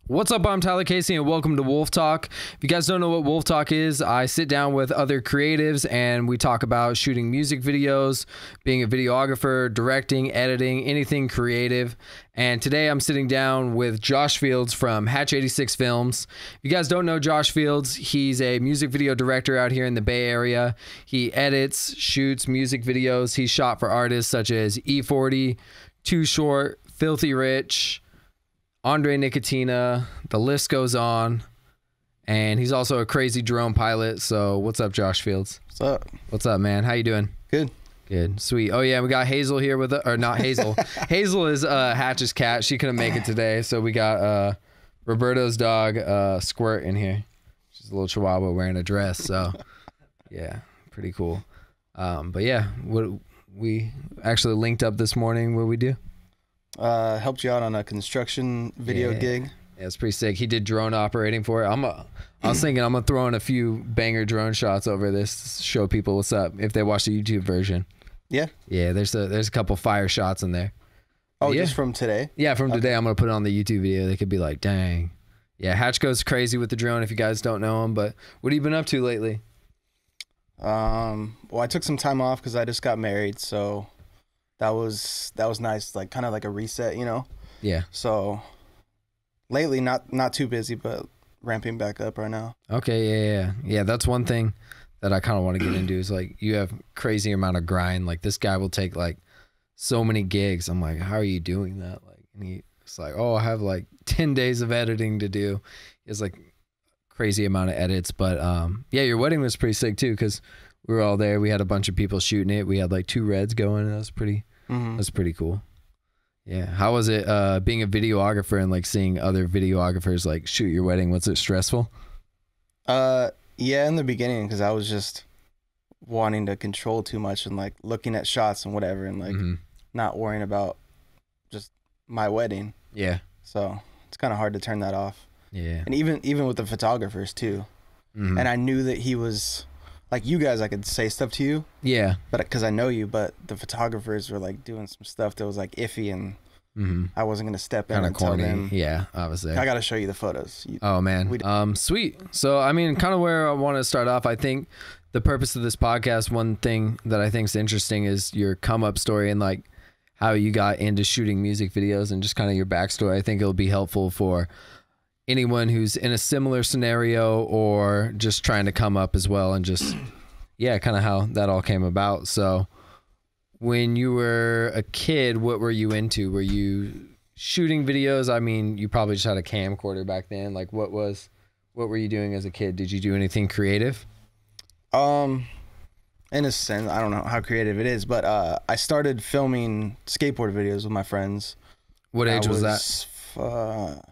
What's up? I'm Tyler Casey and welcome to Wolf Talk. If you guys don't know what Wolf Talk is, I sit down with other creatives and we talk about shooting music videos, being a videographer, directing, editing, anything creative. And today I'm sitting down with Josh Fields from Hatch 86 Films. If you guys don't know Josh Fields, he's a music video director out here in the Bay Area. He edits, shoots music videos. He's shot for artists such as E-40, Too Short, Philthy Rich, Nickatina, the list goes on. And he's also a crazy drone pilot. So what's up, Josh Fields? What's up? What's up, man? How you doing? Good. Good. Sweet. Oh yeah, we got Hazel here with us, or not Hazel. Hazel is Hatch's cat. She couldn't make it today. So we got Roberto's dog, Squirt, in here. She's a little chihuahua wearing a dress. So yeah, pretty cool. But yeah, we actually linked up this morning. What we do? Helped you out on a construction video gig. Yeah, it's pretty sick. He did drone operating for it. I was thinking I'm gonna throw in a few banger drone shots over this to show people what's up if they watch the YouTube version. Yeah. Yeah, there's a couple fire shots in there. Oh, yeah. Just from today? Yeah, from today. I'm gonna put it on the YouTube video. They could be like, dang. Yeah, Hatch goes crazy with the drone if you guys don't know him. But what have you been up to lately? Well, I took some time off because I just got married, so that was nice, like kind of like a reset, you know? Yeah. So lately, not too busy, but ramping back up right now. Okay, yeah. That's one thing that I kind of want to get into is like you have crazy amount of grind. Like this guy will take like so many gigs. I'm like, how are you doing that? Like, and it's like, oh, I have like 10 days of editing to do. It's like crazy amount of edits, but yeah, your wedding was pretty sick too because we were all there. We had a bunch of people shooting it. We had like 2 reds going. And that was pretty. That's pretty cool. Yeah. How was it being a videographer and like seeing other videographers like shoot your wedding? Was it stressful? Yeah, in the beginning, because I was just wanting to control too much and like looking at shots and whatever and like not worrying about just my wedding. Yeah. So it's kind of hard to turn that off. Yeah. And even with the photographers too. And I knew that he was like, you guys, I could say stuff to you. Yeah. But because I know you, but the photographers were like doing some stuff that was like iffy and I wasn't going to step in and tell them. Yeah, obviously. I got to show you the photos. Oh, man. Sweet. So, I mean, kind of where I want to start off, I think the purpose of this podcast, one thing that I think is interesting is your come up story and like how you got into shooting music videos and just kind of your backstory. I think it'll be helpful for anyone who's in a similar scenario or just trying to come up as well and just, yeah, kind of how that all came about. So when you were a kid, what were you into? Were you shooting videos? I mean, you probably just had a camcorder back then. Like what were you doing as a kid? Did you do anything creative? In a sense, I don't know how creative it is, but I started filming skateboard videos with my friends. What age was that?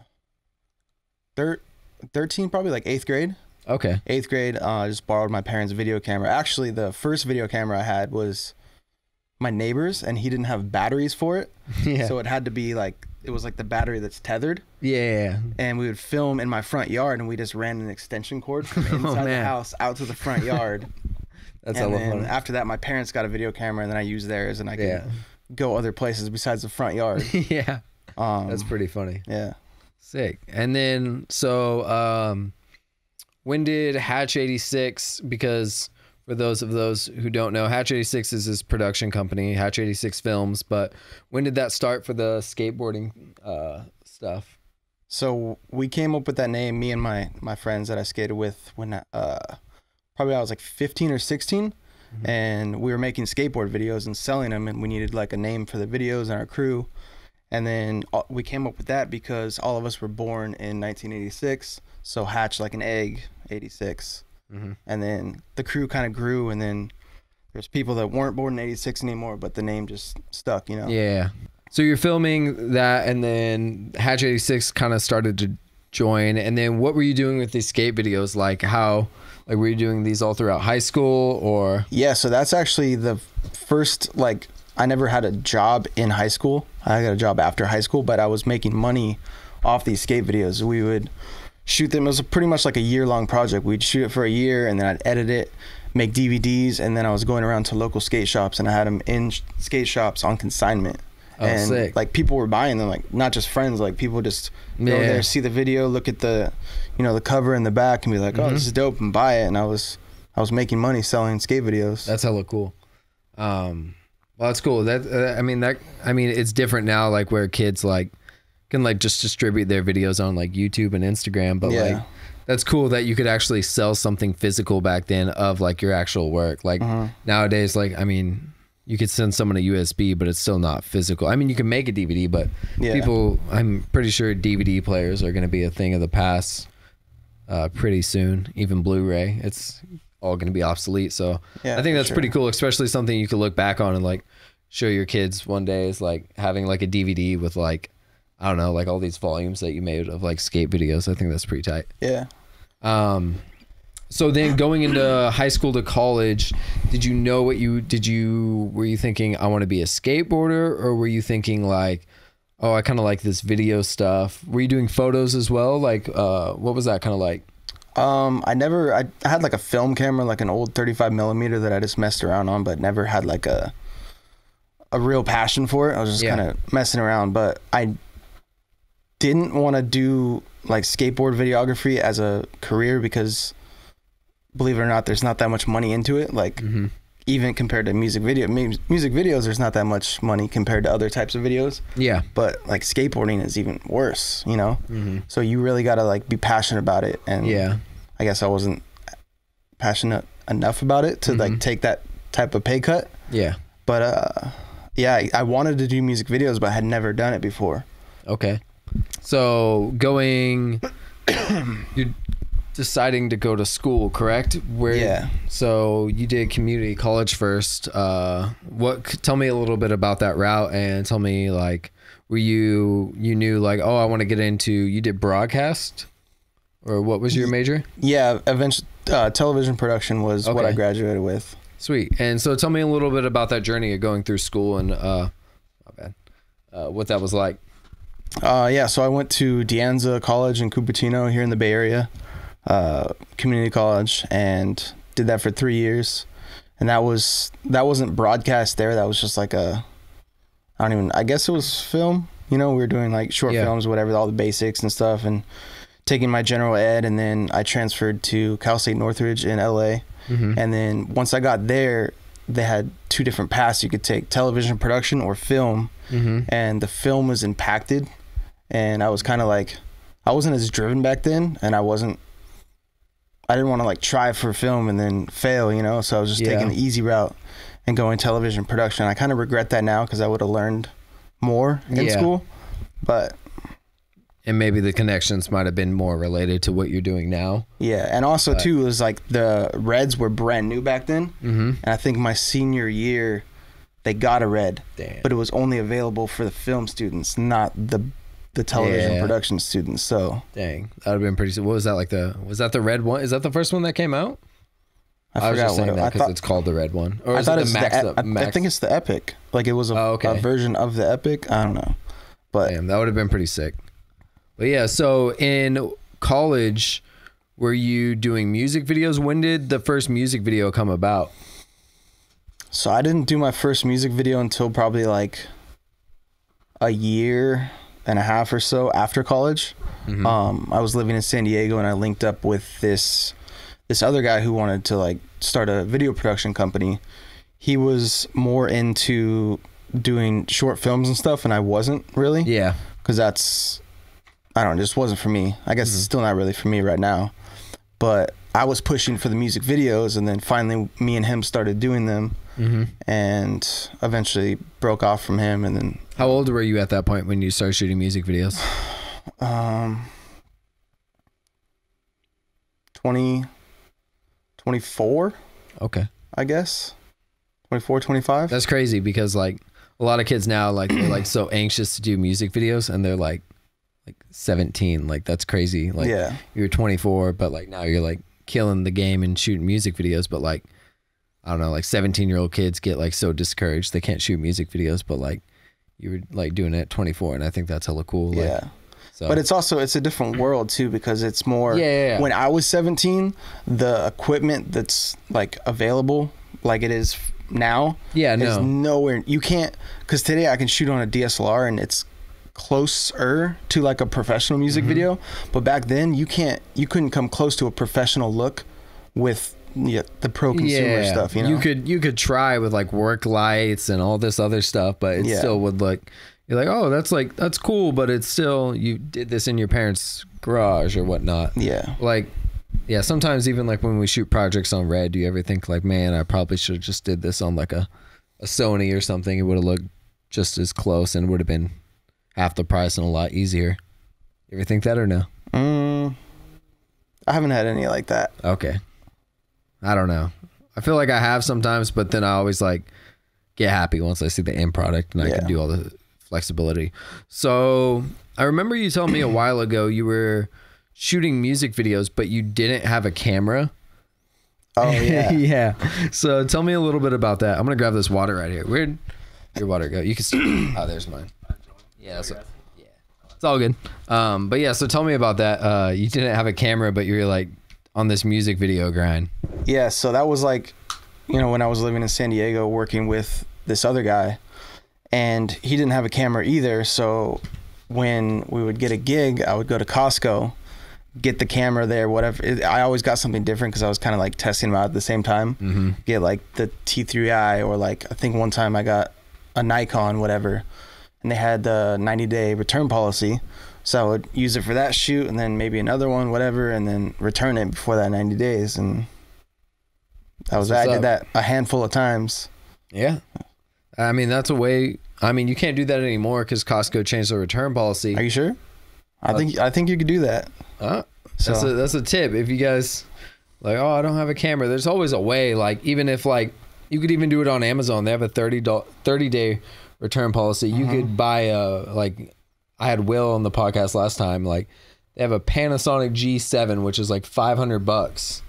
13, probably like 8th grade. Okay. 8th grade, I just borrowed my parents' video camera. Actually, the first video camera I had was my neighbor's, and he didn't have batteries for it. Yeah. So it had to be like, it was like the battery that's tethered. Yeah. And we would film in my front yard, and we just ran an extension cord from inside the house out to the front yard. That's and then fun. After that, my parents got a video camera, and then I used theirs, and I could go other places besides the front yard. Yeah. That's pretty funny. Yeah. Sick. And then, so when did Hatch 86, because for those who don't know, Hatch 86 is his production company, Hatch 86 Films, but when did that start for the skateboarding stuff? So we came up with that name, me and my friends that I skated with when probably I was like 15 or 16, and we were making skateboard videos and selling them, and we needed like a name for the videos and our crew. And then we came up with that because all of us were born in 1986. So Hatch like an egg, 86. And then the crew kind of grew, and then there's people that weren't born in 86 anymore, but the name just stuck, you know? Yeah. So you're filming that, and then Hatch 86 kind of started to join. And then what were you doing with these skate videos? Like were you doing these all throughout high school or? Yeah, so that's actually the first, like, I never had a job in high school. I got a job after high school, but I was making money off these skate videos. We would shoot them. It was pretty much like a year-long project. We'd shoot it for a year, and then I'd edit it, make DVDs, and then I was going around to local skate shops, and I had them in skate shops on consignment. and sick. like people were buying them, like not just friends, like people just go there, see the video, look at the, you know, the cover in the back, and be like, oh, this is dope, and buy it. And I was making money selling skate videos. That's hella cool. Well, that's cool. I mean, it's different now, like where kids like can like just distribute their videos on like YouTube and Instagram, but like that's cool that you could actually sell something physical back then of like your actual work. Like nowadays, like, I mean, you could send someone a USB, but it's still not physical. I mean, you can make a DVD, but people, I'm pretty sure DVD players are going to be a thing of the past pretty soon. Even Blu-ray, it's all going to be obsolete. So I think that's pretty cool, especially something you could look back on and like show your kids one day, is like having like a DVD with like, I don't know, like all these volumes that you made of like skate videos. I think that's pretty tight. Yeah. So then going into high school to college, did you know what were you thinking, I want to be a skateboarder, or were you thinking like, oh, I kind of like this video stuff? Were you doing photos as well? Like, what was that kind of like? I had like a film camera, like an old 35 millimeter that I just messed around on, but never had like a real passion for it. I was just kind of messing around, but I didn't want to do like skateboard videography as a career because, believe it or not, there's not that much money into it. Like even compared to music videos, there's not that much money compared to other types of videos. Yeah. But like skateboarding is even worse, you know? So you really got to like be passionate about it. And I guess I wasn't passionate enough about it to like take that type of pay cut. Yeah. But yeah, I wanted to do music videos, but I had never done it before. Okay. So you're deciding to go to school, correct? So you did community college first. Tell me a little bit about that route, and tell me like, were you knew like, oh, I want to get into, you did broadcast, or what was your major? Yeah, eventually television production was what I graduated with. Sweet. And so tell me a little bit about that journey of going through school and what that was like. Yeah, so I went to De Anza College in Cupertino here in the Bay Area, community college, and did that for 3 years. And that wasn't broadcast there. That was just like I guess it was film. You know, we were doing like short films, whatever, all the basics and stuff, and taking my general ed. And then I transferred to Cal State Northridge in LA. And then once I got there, they had two different paths you could take: television production or film. And the film was impacted. And I was kind of like, I wasn't as driven back then, and I didn't want to like try for film and then fail, you know? So I was just taking the easy route and going television production. I kind of regret that now because I would have learned more in school, and maybe the connections might have been more related to what you're doing now. Yeah. And also too, it was like the Reds were brand new back then. And I think my senior year, they got a Red, but it was only available for the film students, not the television production students. So dang, that would have been pretty. What was that like? Was that the Red one? Is that the first one that came out? I forgot was just saying what that because it's called the Red one. Or I is thought it the Max? I think it's the Epic. Like it was a version of the Epic. I don't know, but damn, that would have been pretty sick. But yeah, so in college, were you doing music videos? When did the first music video come about? So I didn't do my first music video until probably like a year and a half or so after college. I was living in San Diego, and I linked up with this other guy who wanted to like start a video production company. He was more into doing short films and stuff, and I wasn't really. Yeah. Because I don't know, it just wasn't for me. I guess it's still not really for me right now. But I was pushing for the music videos, and then finally me and him started doing them. And eventually broke off from him. And then how old were you at that point when you started shooting music videos? 24. Okay. I guess 24, 25. That's crazy because like a lot of kids now, like they're like so anxious to do music videos, and they're like 17. Like that's crazy. Like you're 24, but like now you're like killing the game and shooting music videos. But like, I don't know, like 17-year-old kids get like so discouraged they can't shoot music videos, but like you were like doing it at 24, and I think that's hella cool. Like, so. But it's a different world too, because it's more when I was 17, the equipment that's like available, like it is now is nowhere. You can't, because today I can shoot on a DSLR and it's closer to like a professional music video, but back then you couldn't come close to a professional look with the pro consumer stuff. You know, you could try with like work lights and all this other stuff, but it still would look, you're like, oh, that's cool, but it's still, you did this in your parents' garage or whatnot. Like, sometimes even like when we shoot projects on Red, do you ever think like, man, I probably should have just did this on like a Sony or something? It would have looked just as close and would have been half the price and a lot easier. You ever think that or no? I haven't had any like that. Okay. I don't know. I feel like I have sometimes, but then I always like get happy once I see the end product and I can do all the flexibility. So I remember you telling me a while ago you were shooting music videos, but you didn't have a camera. Oh yeah. Yeah. So tell me a little bit about that. I'm gonna grab this water right here. Where'd your water go? You can. Oh, there's mine. Yeah. So, yeah. It's all good. But yeah. So tell me about that. You didn't have a camera, but you were like on this music video grind. Yeah. So that was like, you know, when I was living in San Diego working with this other guy, and he didn't have a camera either. So when we would get a gig, I would go to Costco, get the camera there, whatever. I always got something different because I was kind of like testing them out at the same time. Get like the T3i, or like I think one time I got a Nikon, whatever, and they had the 90-day return policy. So I would use it for that shoot and then maybe another one, whatever, and then return it before that 90 days. And I did that a handful of times. Yeah. I mean, that's a way. I mean, you can't do that anymore because Costco changed their return policy. Are you sure? I think you could do that. That's a tip. If you guys like, oh, I don't have a camera, there's always a way. Like, even if like, you could even do it on Amazon. They have a 30-day return policy. You could buy like, I had Will on the podcast last time. Like, they have a Panasonic G7, which is like $500,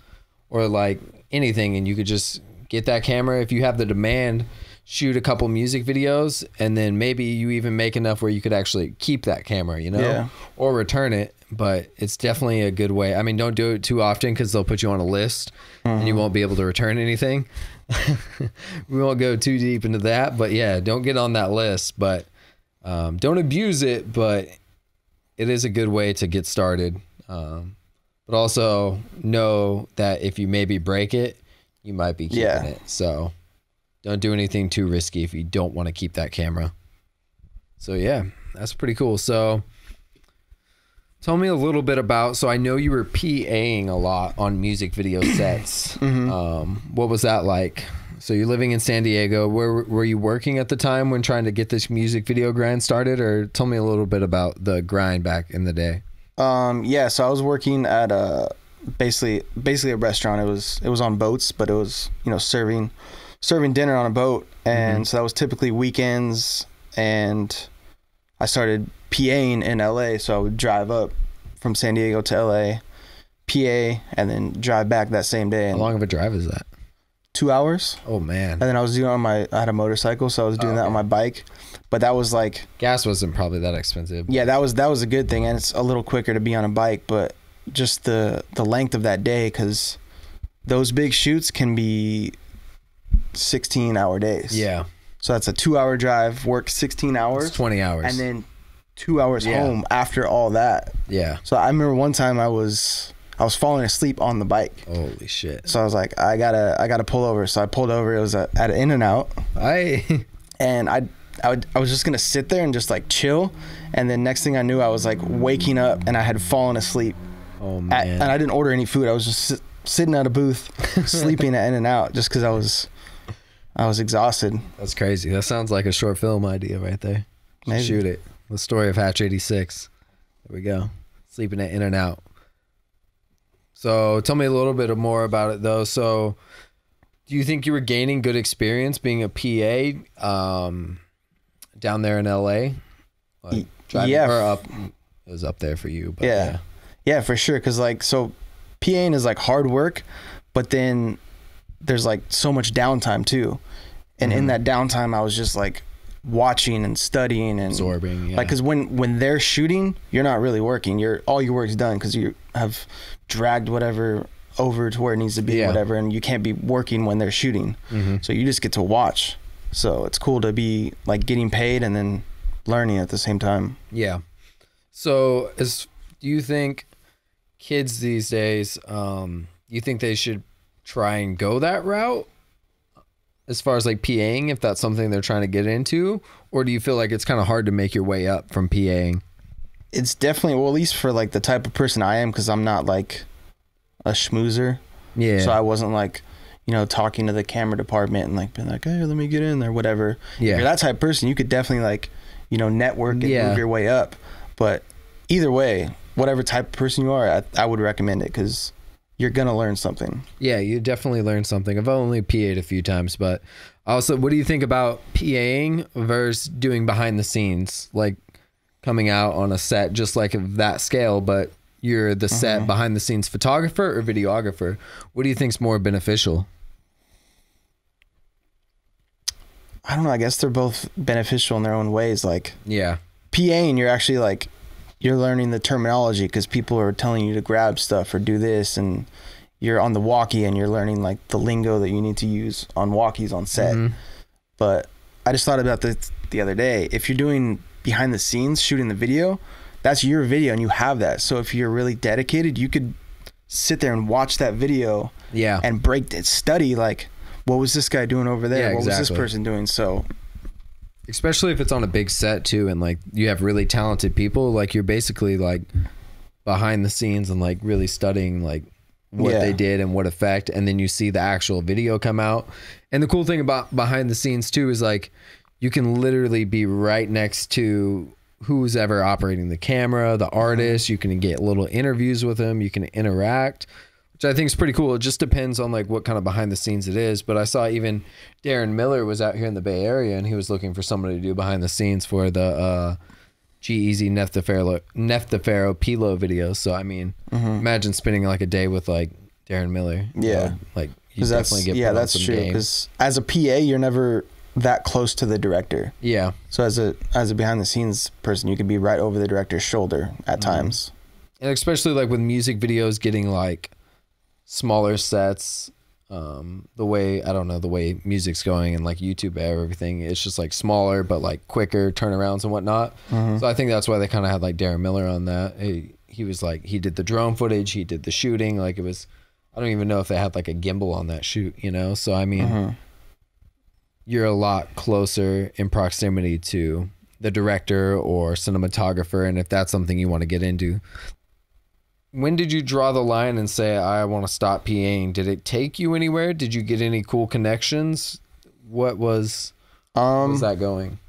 or like anything, and you could just get that camera if you have the demand. Shoot a couple music videos, and then maybe you even make enough where you could actually keep that camera, you know, or return it. But it's definitely a good way. I mean, don't do it too often because they'll put you on a list and you won't be able to return anything. We won't go too deep into that, but yeah, don't get on that list, but don't abuse it, but it is a good way to get started. But also know that if you maybe break it, you might be keeping it. So don't do anything too risky if you don't want to keep that camera. So yeah, that's pretty cool. So tell me a little bit about, so I know you were PAing a lot on music video sets. What was that like? So you're living in San Diego. Were you working at the time when trying to get this music video grind started? Or tell me a little bit about the grind back in the day. Yeah, so I was working at basically a restaurant. It was on boats, but it was, you know, serving dinner on a boat. And so that was typically weekends, and I started PAing in LA. So I would drive up from San Diego to LA, PA, and then drive back that same day. How long of a drive is that? 2 hours. Oh man. And then I was doing I had a motorcycle, so I was doing that on my bike. But that was like, gas wasn't probably that expensive. Yeah, that was a good thing, and it's a little quicker to be on a bike, but just the length of that day, because those big shoots can be 16-hour days. Yeah. So that's a 2-hour drive, work 16 hours. It's 20 hours. And then 2 hours home after all that. Yeah. So I remember one time I was falling asleep on the bike. Holy shit. So I was like, I gotta pull over. So I pulled over. It was at an In-N-Out. And I was just gonna sit there and just like chill. And then next thing I knew, I was like waking up and I had fallen asleep. Oh man. And I didn't order any food. I was just sitting at a booth, sleeping at In-N-Out just because I was exhausted. That's crazy. That sounds like a short film idea right there. Maybe. Shoot it. The story of Hatch 86. There we go. Sleeping at In-N-Out. So tell me a little bit more about it though. So do you think you were gaining good experience being a PA down there in LA? Like driving her up, it was up there for you. But yeah, for sure. Cause like, so PAing is like hard work, but then there's like so much downtime too. And in that downtime, I was just like watching and studying and absorbing. Yeah. Like, cause when they're shooting, you're not really working. All your work's done. Cause you have dragged whatever over to where it needs to be, whatever, and you can't be working when they're shooting. So you just get to watch. So it's cool to be like getting paid and then learning at the same time. Yeah. So do you think kids these days, you think they should try and go that route as far as like PAing, if that's something they're trying to get into? Or do you feel like it's kind of hard to make your way up from PAing? It's definitely, well, at least for like the type of person I am, because I'm not like a schmoozer. Yeah. So I wasn't like, you know, talking to the camera department and like being like, hey, let me get in there, whatever. Yeah. If you're that type of person, you could definitely like, you know, network and move your way up. But either way, whatever type of person you are, I would recommend it because you're going to learn something. Yeah, you definitely learn something. I've only PA'd a few times, but also, what do you think about PAing versus doing behind the scenes? Like coming out on a set just like of that scale, but you're the set behind the scenes photographer or videographer. What do you think's more beneficial? I don't know. I guess they're both beneficial in their own ways. Like, PAing, you're actually like, you're learning the terminology because people are telling you to grab stuff or do this, and you're on the walkie and you're learning like the lingo that you need to use on walkies on set. But I just thought about this the other day. If you're doing behind the scenes, shooting the video, that's your video and you have that. So if you're really dedicated, you could sit there and watch that video and study like, what was this guy doing over there? What was this person doing? So especially if it's on a big set too, and like you have really talented people, like you're basically like behind the scenes and like really studying like what they did and what effect, and then you see the actual video come out. And the cool thing about behind the scenes too is like you can literally be right next to who's ever operating the camera, the artist. You can get little interviews with them, you can interact, which I think is pretty cool. It just depends on like what kind of behind the scenes it is. But I saw even Darren Miller was out here in the Bay Area and he was looking for somebody to do behind the scenes for the G-Eazy Neftafaro Pilo videos. So I mean, imagine spending like a day with like Darren Miller. Like you definitely get put on some true. Because as a PA, you're never that close to the director. So as a behind the scenes person, you could be right over the director's shoulder at times. And especially like with music videos getting like smaller sets, the way music's going and like YouTube everything, it's just like smaller but like quicker turnarounds and whatnot. So I think that's why they kind of had like Darren Miller on that. He was like, he did the drone footage, he did the shooting, like it was, I don't even know if they had like a gimbal on that shoot, you know? So I mean, you're a lot closer in proximity to the director or cinematographer, and if that's something you want to get into. When did you draw the line and say, I want to stop PAing? Did it take you anywhere? Did you get any cool connections? What was that going?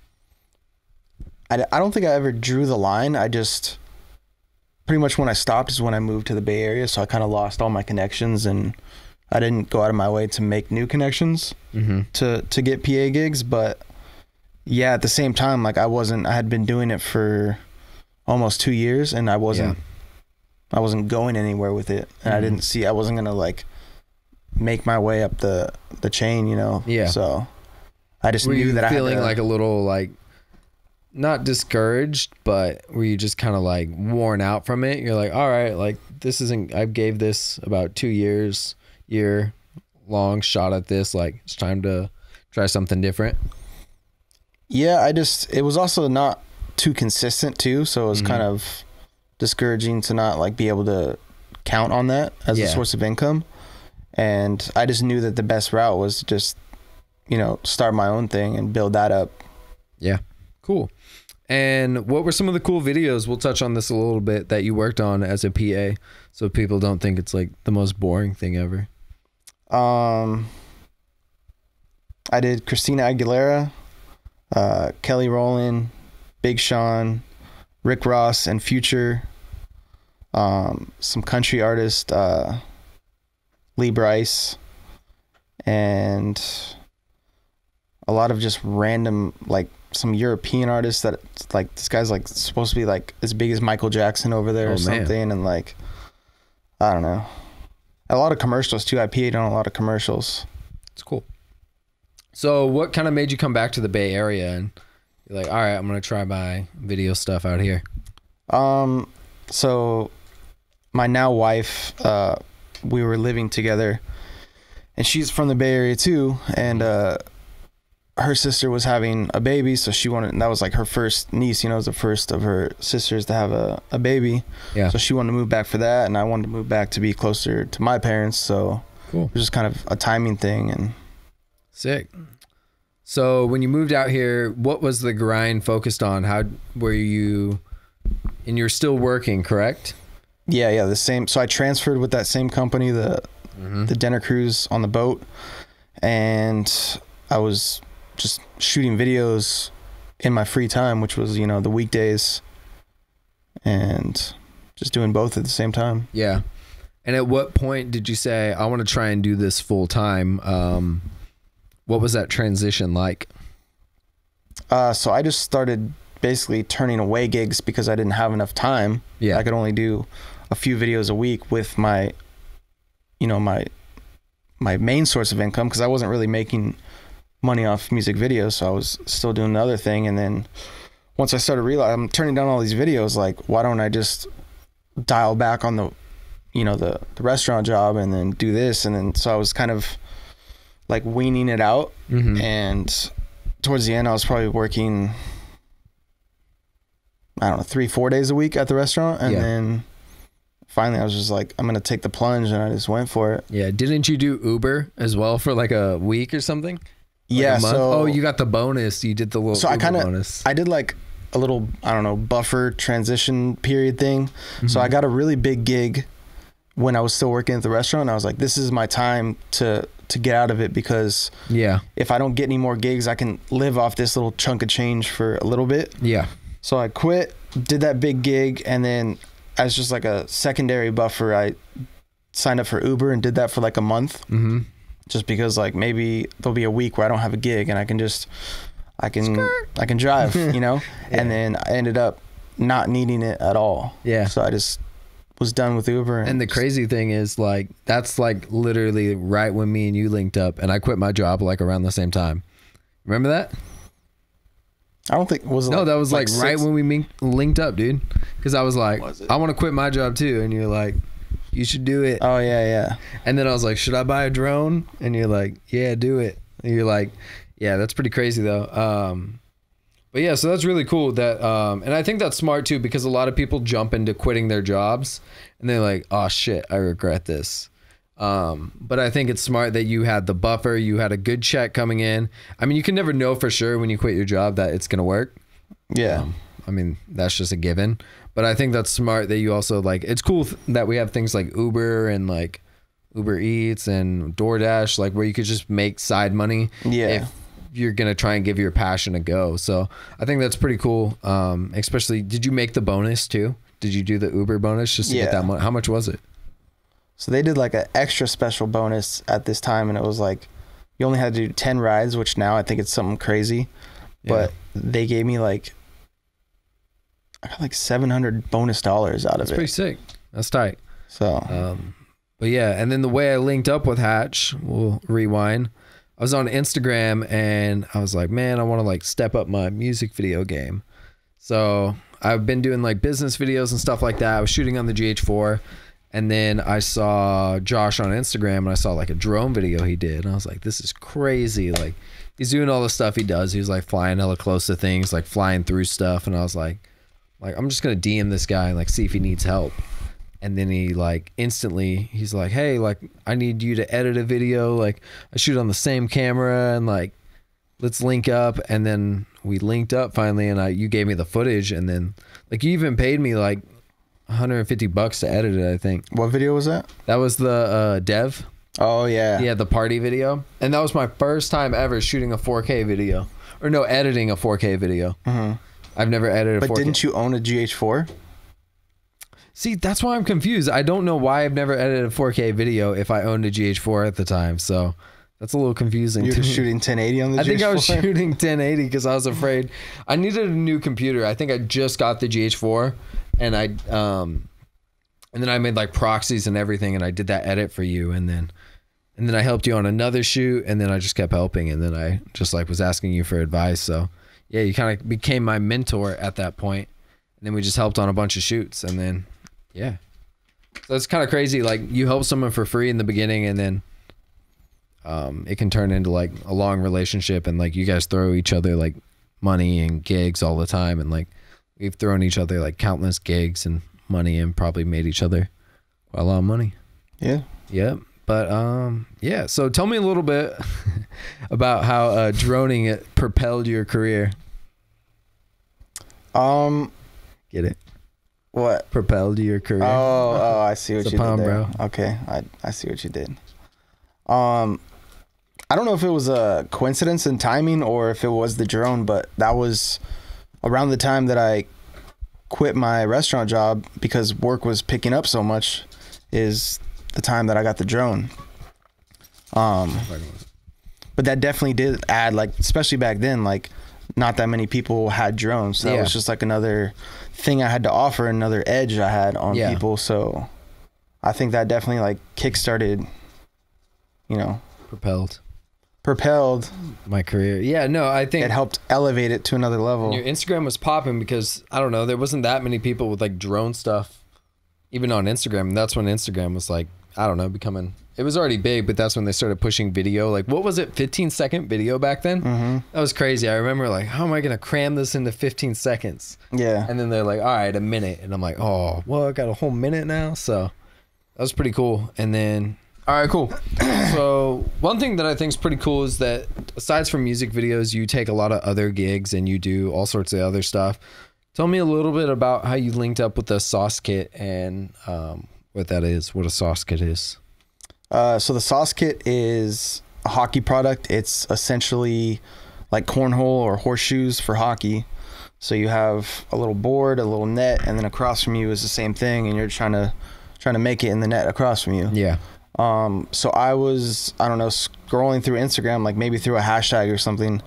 I don't think I ever drew the line. I just, pretty much when I stopped is when I moved to the Bay Area. So I kind of lost all my connections and I didn't go out of my way to make new connections to get PA gigs. But yeah, at the same time, like I had been doing it for almost 2 years and I wasn't going anywhere with it, and I wasn't gonna like make my way up the chain, you know. So I just knew that I had feeling like a little like not discouraged, but were you just kind of like worn out from it? You're like, all right, like this isn't. I gave this about 2 years, year long shot at this. Like it's time to try something different. Yeah, it was also not too consistent too, so it was kind of discouraging to not like be able to count on that as a source of income. And I just knew that the best route was to just, you know, start my own thing and build that up. Yeah. Cool. And what were some of the cool videos? We'll touch on this a little bit that you worked on as a PA, so people don't think it's like the most boring thing ever. I did Christina Aguilera, Kelly Rowland, Big Sean, Rick Ross and Future, some country artist, Lee Bryce, and a lot of just random, like some European artists that like, this guy's like supposed to be like as big as Michael Jackson over there or something. And like, I don't know. A lot of commercials too. I PA'd on a lot of commercials. It's cool. So what kind of made you come back to the Bay Area and you're like, all right, I'm going to try my video stuff out here? So my now wife, we were living together, and she's from the Bay Area too, and her sister was having a baby, so she wanted, and that was like her first niece, you know, it was the first of her sisters to have a baby. Yeah. So she wanted to move back for that, and I wanted to move back to be closer to my parents. So cool. it was just kind of a timing thing. And sick. So when you moved out here, what was the grind focused on? How were you, and you're still working, correct? Yeah, the same. So I transferred with that same company, the dinner cruise on the boat, and I was just shooting videos in my free time, which was, you know, the weekdays, and just doing both at the same time. Yeah. And at what point did you say, I want to try and do this full time? What was that transition like? So I just started basically turning away gigs because I didn't have enough time. Yeah. I could only do a few videos a week with my, you know, my main source of income, because I wasn't really making money off music videos, so I was still doing the other thing. And then once I started realizing I'm turning down all these videos, like, why don't I just dial back on the, you know, the restaurant job and then do this? And then so I was kind of like weaning it out. And towards the end, I was probably working, I don't know, 3-4 days a week at the restaurant. And then finally I was just like, I'm gonna take the plunge, and I just went for it. Yeah. Didn't you do Uber as well for like a week or something? Like yeah. So you got the bonus. You did the little so Uber I bonus. I did like a little, I don't know, buffer transition period thing. So I got a really big gig when I was still working at the restaurant, and I was like, this is my time to get out of it, because if I don't get any more gigs, I can live off this little chunk of change for a little bit. Yeah. So I quit, did that big gig, and then as just like a secondary buffer, I signed up for Uber and did that for like a month. Just because like maybe there'll be a week where I don't have a gig and I can drive, you know. And then I ended up not needing it at all. Yeah. So I just was done with Uber. And the crazy thing is, like, that's like literally right when me and you linked up, and I quit my job like around the same time. Remember that? I don't think that was like right when we linked up, dude. Because I was like, I want to quit my job too, and you're like, you should do it. Oh yeah. And then I was like, should I buy a drone? And you're like, yeah, do it. And you're like, yeah, that's pretty crazy though. But yeah, so that's really cool that, and I think that's smart too, because a lot of people jump into quitting their jobs and they're like, oh shit, I regret this. But I think it's smart that you had the buffer, you had a good check coming in. I mean, you can never know for sure when you quit your job that it's going to work. Yeah. I mean, that's just a given, but I think that's smart that you also like, it's cool that we have things like Uber and like Uber Eats and DoorDash, like where you could just make side money. Yeah. If you're going to try and give your passion a go. So I think that's pretty cool. Especially, did you make the bonus too? Did you do the Uber bonus just to get that money? How much was it? So they did like an extra special bonus at this time, and it was like you only had to do 10 rides, which now I think it's something crazy. But they gave me like, I got like $700 bonus out of it. That's pretty sick. That's tight. So, but yeah, and then the way I linked up with Hatch, we'll rewind. I was on Instagram and I was like, man, I want to like step up my music video game. So I've been doing like business videos and stuff like that. I was shooting on the GH4, and then I saw Josh on Instagram and I saw like a drone video he did. And I was like, this is crazy. Like he's doing all the stuff he does. He was like flying hella close to things, like flying through stuff. And I was like, I'm just going to DM this guy and like see if he needs help. And then he like instantly, he's like, hey, like I need you to edit a video. Like I shoot on the same camera and like, let's link up. And then we linked up finally, and you gave me the footage, and then like you even paid me like $150 to edit it, I think. What video was that? That was the Dev. Oh yeah. Yeah, the party video. And that was my first time ever shooting a 4K video, or no, editing a 4K video. I've never edited a 4K. But didn't you own a GH4? See, that's why I'm confused. I don't know why I've never edited a 4K video if I owned a GH4 at the time. So that's a little confusing. You were shooting 1080 on the GH4? I think I was shooting 1080 because I was afraid. I needed a new computer. I think I just got the GH4, and and then I made like proxies and everything, and I did that edit for you, and then I helped you on another shoot, and then I just kept helping, and then I just like was asking you for advice. So yeah, you kind of became my mentor at that point, and then we just helped on a bunch of shoots, and then yeah. So it's kind of crazy. Like you help someone for free in the beginning, and then it can turn into like a long relationship, and like you guys throw each other like money and gigs all the time, and like we've thrown each other like countless gigs and money, and probably made each other quite a lot of money. Yeah. Yep. But yeah. So tell me a little bit about how droning it propelled your career. Get it? What? Propelled your career. Oh, I see what you did there. Bro. Okay, I see what you did. I don't know if it was a coincidence in timing or if it was the drone, but that was around the time that I quit my restaurant job because work was picking up so much. Is the time that I got the drone. But that definitely did add, like, especially back then, like, not that many people had drones. So that was just like another thing I had to offer, another edge I had on people. So I think that definitely like kickstarted, you know, propelled my career. Yeah, no, I think it helped elevate it to another level. Your Instagram was popping because I don't know, there wasn't that many people with like drone stuff even on Instagram. And that's when Instagram was like, I don't know, becoming, it was already big, but that's when they started pushing video. Like, what was it, 15-second video back then? That was crazy. I remember like, how am I going to cram this into 15 seconds? Yeah. And then they're like, all right, a minute. And I'm like, oh, well, I got a whole minute now. So that was pretty cool. And then, all right, cool. So one thing that I think is pretty cool is that aside from music videos, you take a lot of other gigs and you do all sorts of other stuff. Tell me a little bit about how you linked up with the sauce kit and what that is, what a sauce kit is. So the sauce kit is a hockey product. It's essentially like cornhole or horseshoes for hockey. So you have a little board, a little net, and then across from you is the same thing, and you're trying to make it in the net across from you. Yeah. So I was, I don't know, scrolling through Instagram, like maybe through a hashtag or something,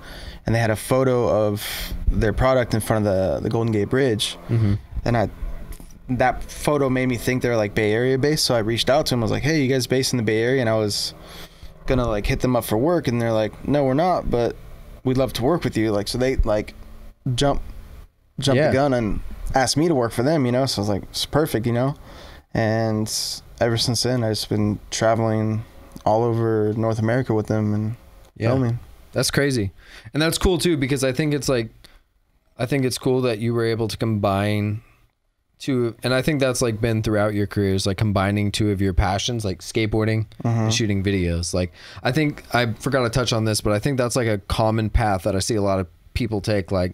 and they had a photo of their product in front of the Golden Gate Bridge. And that photo made me think they're like Bay Area based. So I reached out to them. I was like, hey, you guys based in the Bay Area? And I was gonna like hit them up for work, and they're like, no, we're not, but we'd love to work with you. Like, so they like jumped the gun and asked me to work for them, you know? So I was like, it's perfect, you know? And ever since then, I've just been traveling all over North America with them and filming. That's crazy. And that's cool too, because I think it's cool that you were able to combine two, and I think that's like been throughout your careers, like combining two of your passions, like skateboarding and shooting videos. Like, I think I forgot to touch on this, but I think that's like a common path that I see a lot of people take. Like,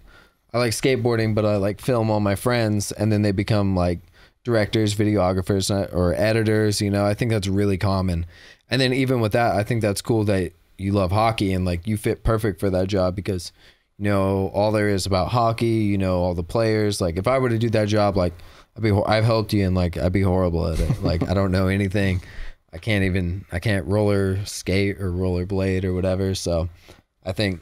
I like skateboarding, but I like film all my friends, and then they become like directors, videographers, or editors, you know. I think that's really common. And then even with that, I think that's cool that you love hockey and like you fit perfect for that job, because you know all there is about hockey, you know all the players. Like, if I were to do that job, like I've helped you, and like I'd be horrible at it. Like, I don't know anything. I can't roller skate or roller blade or whatever. So I think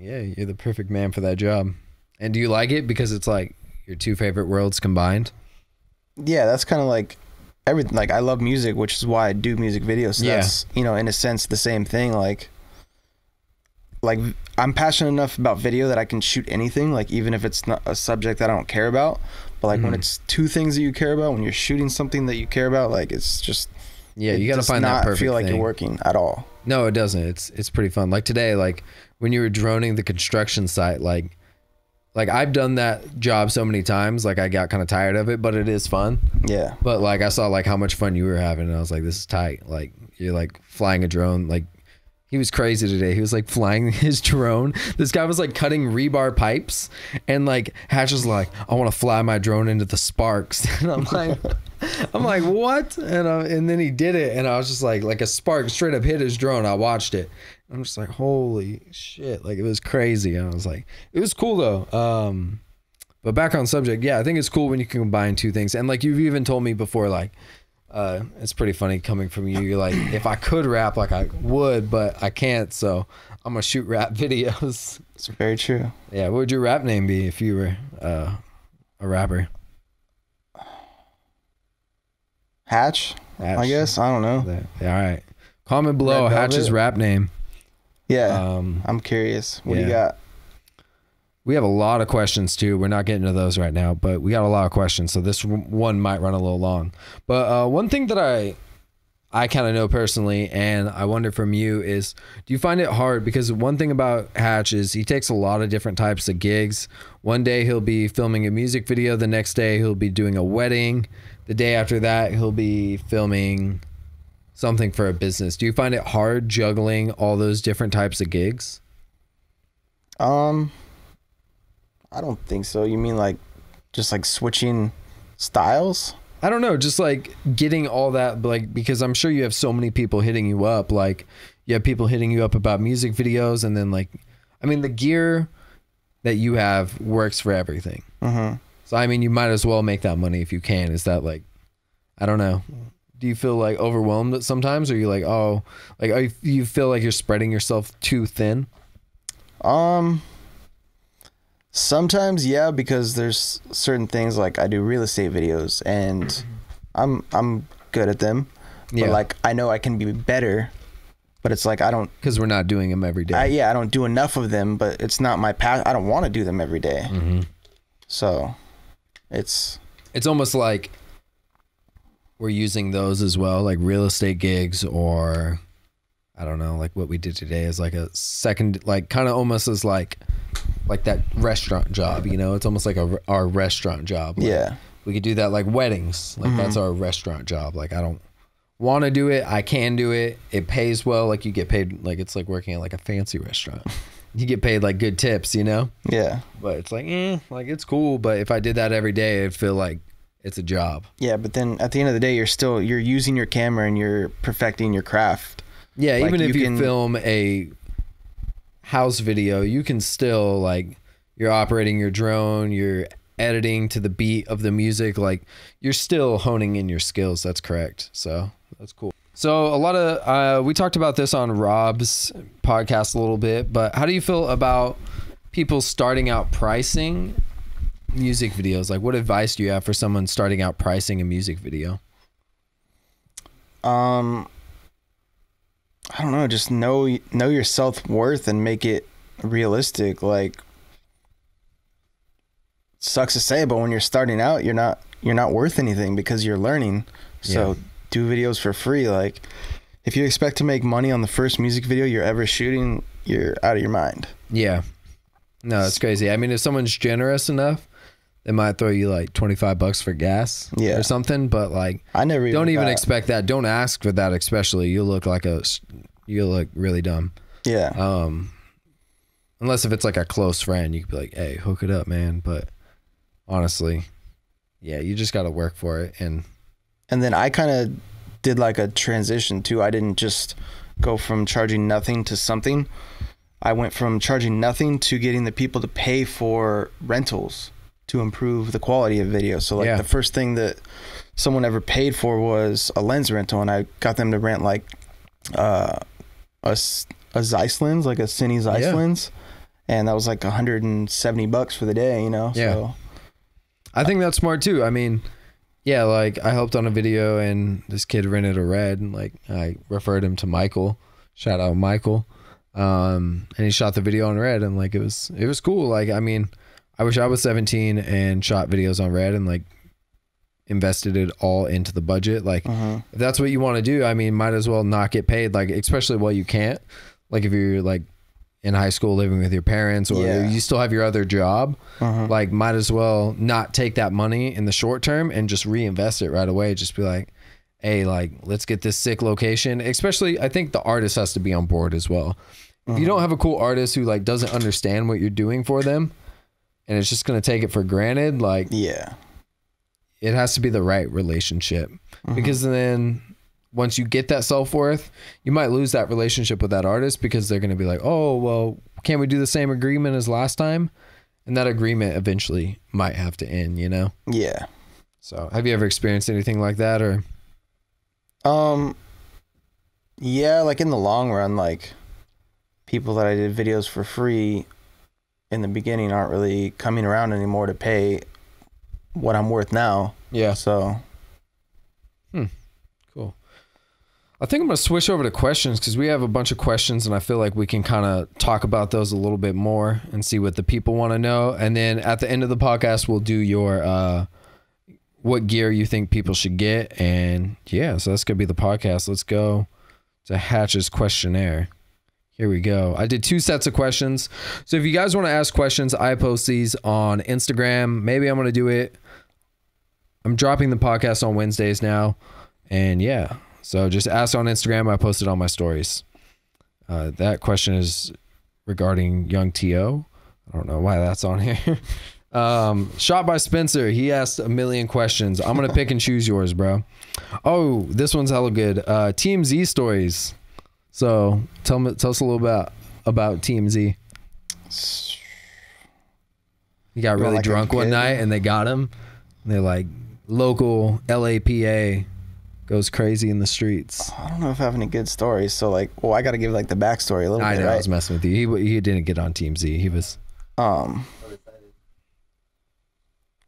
yeah, you're the perfect man for that job. And do you like it because it's like your two favorite worlds combined? Yeah, that's kind of like everything. Like, I love music, which is why I do music videos. So that's, you know, in a sense the same thing. Like I'm passionate enough about video that I can shoot anything, like even if it's not a subject that I don't care about. But like when it's two things that you care about, when you're shooting something that you care about, like it's just you got to find that perfect feel like thing. You're working at all. No, it doesn't. It's pretty fun. Like today, like when you were droning the construction site, like I've done that job so many times, like I got kind of tired of it, but it is fun. Yeah. But like I saw like how much fun you were having, and I was like, this is tight. Like, you're like flying a drone. Like, he was crazy today. He was like flying his drone. This guy was like cutting rebar pipes, and like Hatch was like, I want to fly my drone into the sparks. And I'm like, what? And then he did it, and I was just like a spark straight up hit his drone. I watched it. I'm just like, holy shit. Like, it was crazy. And I was like, it was cool though. But back on subject, yeah, I think it's cool when you can combine two things. And like you've even told me before, like, it's pretty funny coming from you. You're like, if I could rap, like I would, but I can't. So I'm gonna shoot rap videos. It's very true. Yeah. What would your rap name be if you were a rapper? Hatch, I guess. I don't know. Yeah, all right. Comment below Hatch's rap name. Yeah. I'm curious. What do you got? We have a lot of questions too. We're not getting to those right now, but we got a lot of questions. So this one might run a little long. But one thing that I kind of know personally, and I wonder from you, is do you find it hard? Because one thing about Hatch is he takes a lot of different types of gigs. One day he'll be filming a music video. The next day he'll be doing a wedding. The day after that he'll be filming something for a business. Do you find it hard juggling all those different types of gigs? I don't think so. You mean like just like switching styles? I don't know, just like getting all that, like, because I'm sure you have so many people hitting you up. Like, you have people hitting you up about music videos, and then like, I mean, the gear that you have works for everything. So I mean, you might as well make that money if you can. Is that like, I don't know. Do you feel like overwhelmed sometimes, or are you like, oh, like, you feel like you're spreading yourself too thin? Sometimes, yeah, because there's certain things, like I do real estate videos and I'm good at them. But like, I know I can be better, but it's like, I don't, because we're not doing them every day. I don't do enough of them, but it's not my path. I don't want to do them every day. So it's almost like we're using those as well, like real estate gigs, or I don't know, like what we did today is like a second, like kind of almost as like that restaurant job, you know. It's almost like our restaurant job. Like, we could do that like weddings, like that's our restaurant job. Like, I don't want to do it, I can do it, it pays well. Like, you get paid, like it's like working at like a fancy restaurant. You get paid like good tips, you know. But it's like, like it's cool, but if I did that every day, I'd feel like it's a job. But then at the end of the day, you're using your camera and you're perfecting your craft. Like, even if you film a house video, you can still, like, you're operating your drone, you're editing to the beat of the music, like you're still honing in your skills. That's correct. So that's cool. So a lot of we talked about this on Rob's podcast a little bit, but how do you feel about people starting out pricing music videos? Like, what advice do you have for someone starting out pricing a music video? I don't know, just know your self-worth and make it realistic. Like, sucks to say, but when you're starting out, you're not worth anything because you're learning. So do videos for free. Like, if you expect to make money on the first music video you're ever shooting, you're out of your mind. No, it's crazy. I mean, if someone's generous enough, they might throw you like $25 for gas or something, but like, I never don't even expect that. Don't ask for that, especially. You look really dumb. Unless if it's like a close friend, you could be like, hey, hook it up, man. But honestly, you just got to work for it. And then I kind of did like a transition too. I didn't just go from charging nothing to something. I went from charging nothing to getting the people to pay for rentals to improve the quality of video. So like the first thing that someone ever paid for was a lens rental, and I got them to rent like a Zeiss lens, like a Cine Zeiss lens, and that was like $170 for the day, you know. So I think that's smart too. I mean, like I helped on a video and this kid rented a Red, and like I referred him to Michael. Shout out Michael. And he shot the video on Red, and like it was cool. Like, I mean, I wish I was 17 and shot videos on Red and like invested it all into the budget. Like, if that's what you want to do, I mean, might as well not get paid. Like, especially while you can't. Like, if you're like in high school living with your parents, or you still have your other job, like might as well not take that money in the short term and just reinvest it right away. Just be like, hey, like, let's get this sick location. Especially, I think the artist has to be on board as well. If you don't have a cool artist who like doesn't understand what you're doing for them, and it's just going to take it for granted, like, it has to be the right relationship. Because then once you get that self-worth, you might lose that relationship with that artist because they're going to be like, oh, well, can't we do the same agreement as last time? And that agreement eventually might have to end, you know? So have you ever experienced anything like that, or? Like in the long run, like people that I did videos for free in the beginning aren't really coming around anymore to pay what I'm worth now. So cool. I think I'm going to switch over to questions because we have a bunch of questions and I feel like we can kind of talk about those a little bit more and see what the people want to know. And then at the end of the podcast, we'll do your what gear you think people should get. And yeah, so that's going to be the podcast. Let's go to Hatch's questionnaire. Here we go. I did 2 sets of questions. So if you guys want to ask questions, I post these on Instagram. Maybe I'm going to do it. I'm dropping the podcast on Wednesdays now. And yeah. So just ask on Instagram. I post it on my stories. That question is regarding Young T.O. I don't know why that's on here. Shot by Spencer. He asked a million questions. I'm going to pick and choose yours, bro. Oh, this one's hella good. TMZ stories. So tell us a little about TMZ. He got really drunk one night and they got him. And they're like, local LAPA goes crazy in the streets. I don't know if I have any good stories. So like, well, I got to give like the backstory a little bit. I know, right? I was messing with you. He didn't get on TMZ. He was. Well,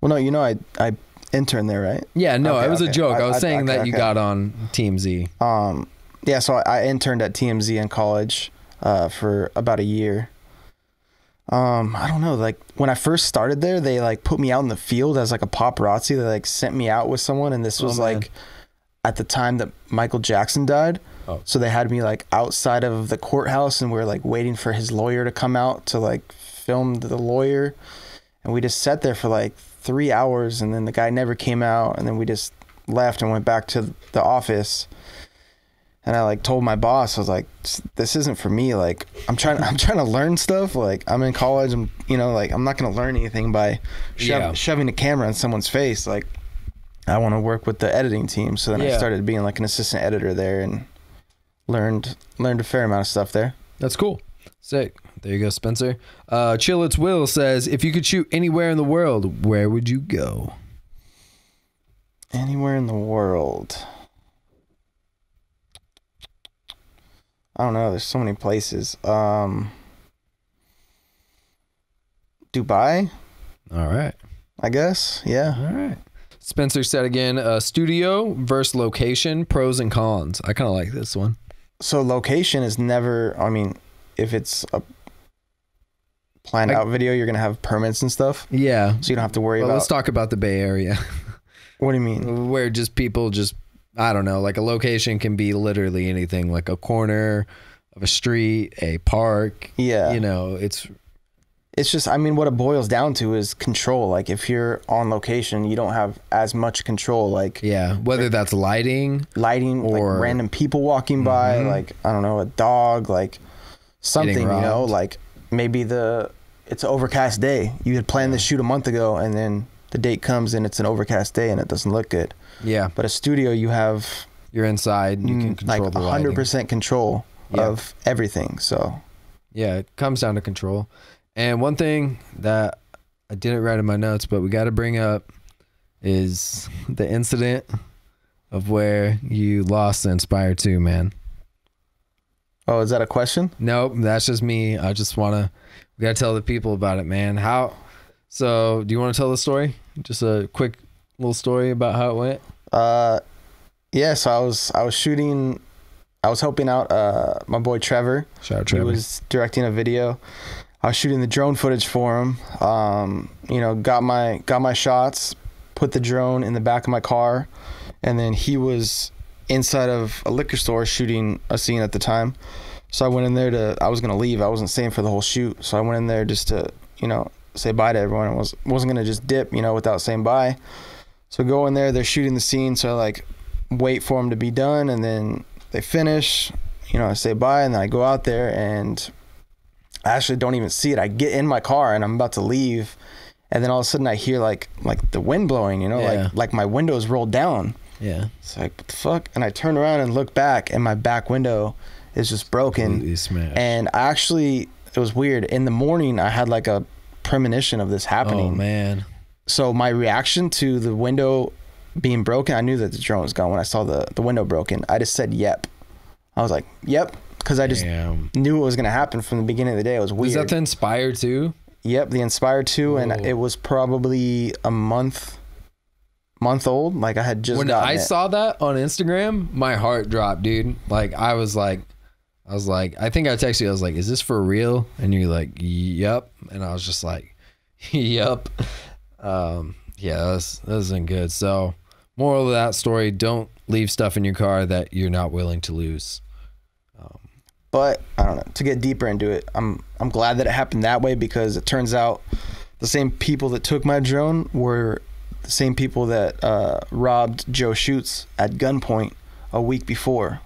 no, you know, I interned there, right? Yeah, no, okay, it was a joke. I was saying that you got on TMZ. Yeah, so I interned at TMZ in college for about a year. I don't know, like when I first started there, they like put me out in the field as like a paparazzi. They like sent me out with someone, and this was like at the time that Michael Jackson died. Oh. So they had me like outside of the courthouse, and we were like waiting for his lawyer to come out to like film the lawyer. And we just sat there for like 3 hours, and then the guy never came out, and then we just left and went back to the office. And I like told my boss, I was like, this isn't for me. Like I'm trying to learn stuff. Like I'm in college, I'm like I'm not going to learn anything by shoving a camera in someone's face. Like I want to work with the editing team. So then I started being like an assistant editor there and learned a fair amount of stuff there. That's cool. Sick. There you go, Spencer. Chill It's Will says, if you could shoot anywhere in the world, where would you go? Anywhere in the world. I don't know. There's so many places. Dubai. All right. I guess. Yeah. All right. Spencer said again, studio versus location, pros and cons. I kind of like this one. So location is never, I mean, if it's a planned out video, you're going to have permits and stuff. Yeah. So you don't have to worry about. Let's talk about the Bay Area. What do you mean? Where just people just, I don't know, like a location can be literally anything, like a corner of a street, a park. Yeah. You know, it's just, I mean, what it boils down to is control. Like if you're on location, you don't have as much control. Like, yeah, whether that's lighting or like random people walking by, like, I don't know, a dog, like something, you know, like maybe it's an overcast day. You had planned this shoot a month ago, and then the date comes and it's an overcast day and it doesn't look good. Yeah. But a studio, you're inside, you can control like the 100% control of everything. So yeah, it comes down to control. And one thing that I didn't write in my notes, but we got to bring up is the incident of where you lost the Inspire 2, man. Oh, is that a question? Nope, that's just me. I just we got to tell the people about it, man. So do you want to tell the story? Just a quick little story about how it went? Yeah, so I was shooting, I was helping out my boy Trevor. Shout out Trevor. He was directing a video. I was shooting the drone footage for him. You know, got my shots, put the drone in the back of my car, and then he was inside of a liquor store shooting a scene at the time. So I went in there I was gonna leave. I wasn't staying for the whole shoot. So I went in there just to, you know, say bye to everyone. I wasn't gonna just dip, you know, without saying bye. So go in there, they're shooting the scene. So I like wait for them to be done, and then they finish, you know, I say bye, and then I go out there and I actually don't even see it. I get in my car and I'm about to leave, and then all of a sudden I hear like the wind blowing, you know, like my windows rolled down. Yeah. It's like, what the fuck? And I turn around and look back, and my back window is just broken. Completely smashed. And it was weird. In the morning, I had like a premonition of this happening. Oh, man. So my reaction to the window being broken, I knew that the drone was gone when I saw the window broken. I just said, yep. I was like, yep. Because I just knew what was going to happen from the beginning of the day. It was weird. Was that the Inspire 2? Yep, the Inspire 2. And it was probably a month month old. Like I had just when I saw that on Instagram, my heart dropped, dude. Like I was like, I think I texted you. I was like, "Is this for real?" And you're like, "Yep." And I was just like, "Yep." Yeah, that wasn't good. So, moral of that story: don't leave stuff in your car that you're not willing to lose. But I don't know. To get deeper into it, I'm glad that it happened that way, because it turns out the same people that took my drone were the same people that robbed Joe Schutz at gunpoint a week before.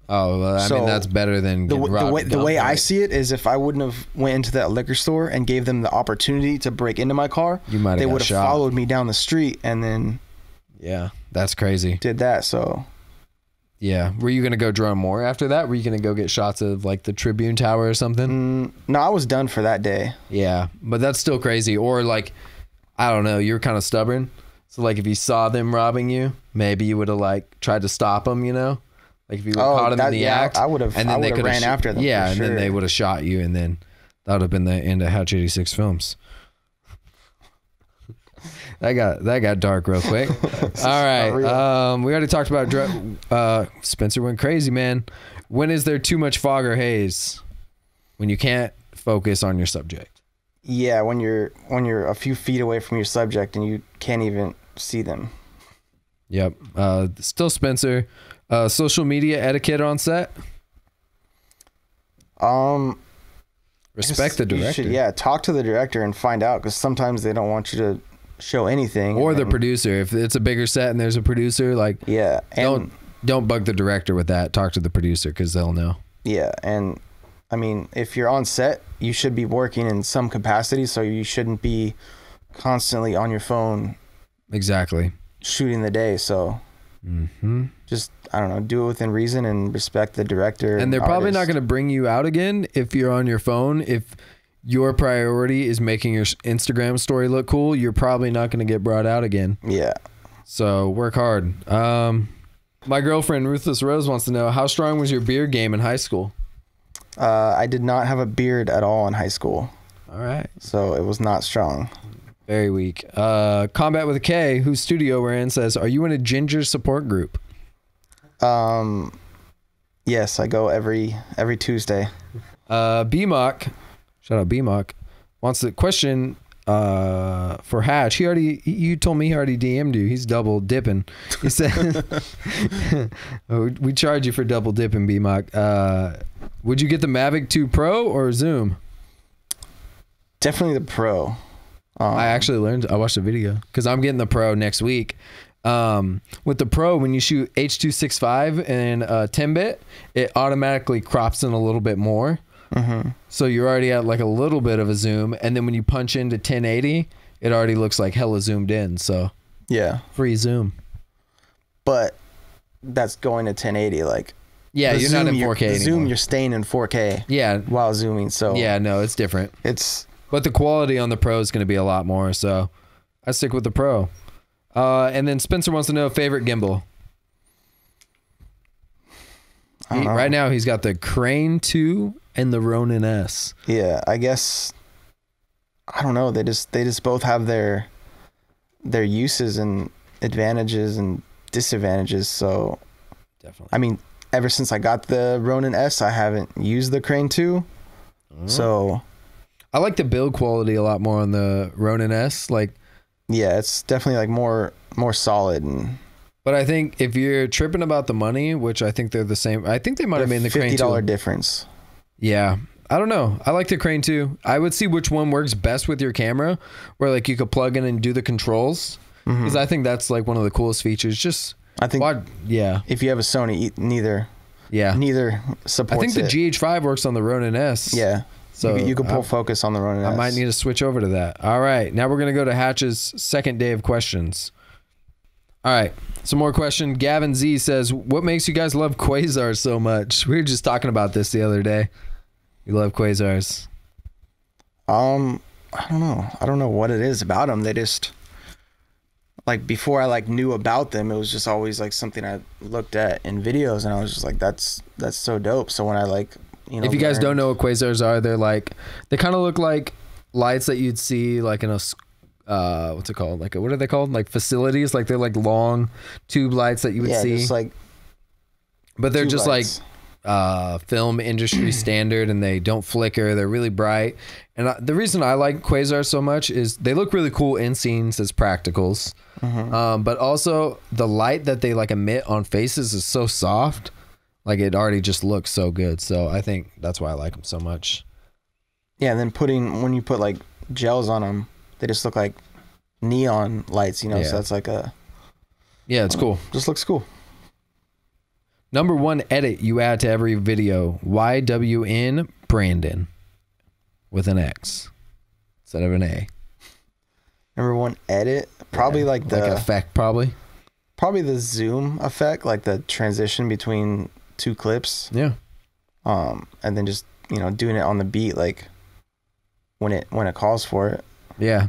Oh, well, I mean, that's better than getting robbed. The way I see it is, if I wouldn't have went into that liquor store and gave them the opportunity to break into my car, they would have followed me down the street and then that's crazy. Did that. So yeah, were you gonna go drone more after that? Were you gonna go get shots of like the Tribune Tower or something? No, I was done for that day. Yeah, but that's still crazy. Or like, I don't know, you're kind of stubborn, so like if you saw them robbing you, maybe you would have like tried to stop them, you know? Like if you caught them in the act, I would have ran after them. Yeah, and then they would have shot you, and then that would have been the end of Hatch 86 Films. That got dark real quick. All right, we already talked about Spencer went crazy, man. When is there too much fog or haze? When you can't focus on your subject. Yeah, when you're a few feet away from your subject and you can't even see them. Yep. Still Spencer. Social media etiquette on set. Respect the director. Talk to the director and find out, because sometimes they don't want you to show anything. Or the producer. If it's a bigger set and there's a producer, like don't bug the director with that. Talk to the producer, because they'll know. Yeah, and I mean, if you're on set, you should be working in some capacity, so you shouldn't be constantly on your phone. Exactly. Shooting the day, so just, I don't know, do it within reason and respect the director. And they're probably not going to bring you out again if you're on your phone. If your priority is making your Instagram story look cool, you're probably not going to get brought out again. Yeah. So work hard. My girlfriend, Ruthless Rose, wants to know, how strong was your beard game in high school? I did not have a beard at all in high school. All right. So it was not strong. Very weak. Combat with a K, whose studio we're in, says, are you in a ginger support group? Yes, I go every Tuesday. BMOC, shout out BMOC, wants the question for Hatch. You told me he already DM'd you. He's double dipping. He said, we charge you for double dipping, BMOC. Would you get the Mavic 2 Pro or Zoom? Definitely the Pro. I watched a video, because I'm getting the Pro next week. With the Pro, when you shoot H.265 and 10-bit, it automatically crops in a little bit more. So you're already at like a little bit of a zoom, and then when you punch into 1080, it already looks like hella zoomed in. So yeah, free zoom. But that's going to 1080, like. Yeah, you're not in 4K anymore. Zoom, you're staying in 4K. Yeah, while zooming. So yeah, no, it's different. But the quality on the Pro is going to be a lot more. So I stick with the Pro. And then Spencer wants to know favorite gimbal. Right now he's got the Crane 2 and the Ronin S. Yeah, I guess, I don't know. They just both have their uses and advantages and disadvantages. So definitely. I mean, ever since I got the Ronin S, I haven't used the Crane 2. So I like the build quality a lot more on the Ronin S. Like, yeah, it's definitely like more solid. But I think if you're tripping about the money, which I think they're the same, I think they might have made the Crane 2. $50 difference. Yeah. I don't know. I like the Crane 2. I would see which one works best with your camera, where like you could plug in and do the controls. Because I think that's like one of the coolest features. Just, I think, if you have a Sony, neither supports it. I think the GH5 works on the Ronin S. Yeah. So you can pull focus on the Ronin S. I might need to switch over to that. All right. Now we're going to go to Hatch's second day of questions. All right. Some more question. Gavin Z says, what makes you guys love quasars so much? We were just talking about this the other day. You love quasars. I don't know. I don't know what it is about them. They just, like, before I like knew about them, it was just always like something I looked at in videos, and I was just like, that's so dope. So when I like, you know, if you guys don't know what quasars are, they kind of look like lights that you'd see like in what's it called? Like what are they called? Like facilities? Like they're like long tube lights that you would see. Just like, but they're just lights. Like film industry standard, and they don't flicker. They're really bright. And the reason I like quasars so much is they look really cool in scenes as practicals. But also the light that they like emit on faces is so soft. Like it already just looks so good. So I think that's why I like them so much. Yeah, and then when you put like gels on them, they just look like neon lights, you know. So that's like it's cool. Just looks cool. Number 1 edit you add to every video. YWN Brandon with an X instead of an A. Number 1 edit, probably like the effect, probably the zoom effect, like the transition between 2 clips. Yeah. And then just, you know, doing it on the beat, like when it calls for it. Yeah,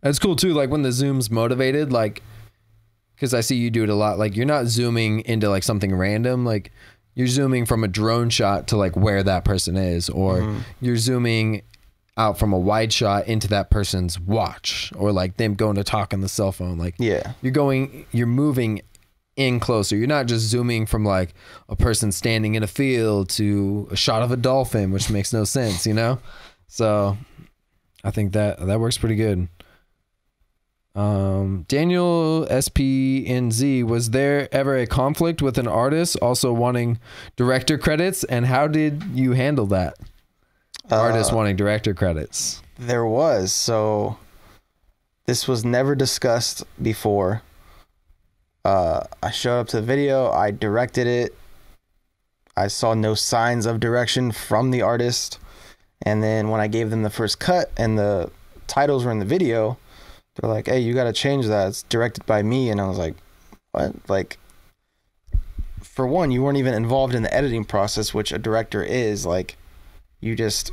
it's cool too. Like when the zoom's motivated, like, because I see you do it a lot. Like you're not zooming into like something random. Like you're zooming from a drone shot to like where that person is, or you're zooming out from a wide shot into that person's watch, or like them going to talk on the cell phone. Like you're moving in closer. You're not just zooming from like a person standing in a field to a shot of a dolphin, which makes no sense, you know? So I think that works pretty good. Daniel SPNZ, was there ever a conflict with an artist also wanting director credits, and how did you handle that? Artist wanting director credits. There was. So this was never discussed before. I showed up to the video, I directed it. I saw no signs of direction from the artist. And then when I gave them the first cut and the titles were in the video, they're like, hey, you got to change that. It's directed by me. And I was like, what? Like, for one, you weren't even involved in the editing process, which a director is. Like, you just,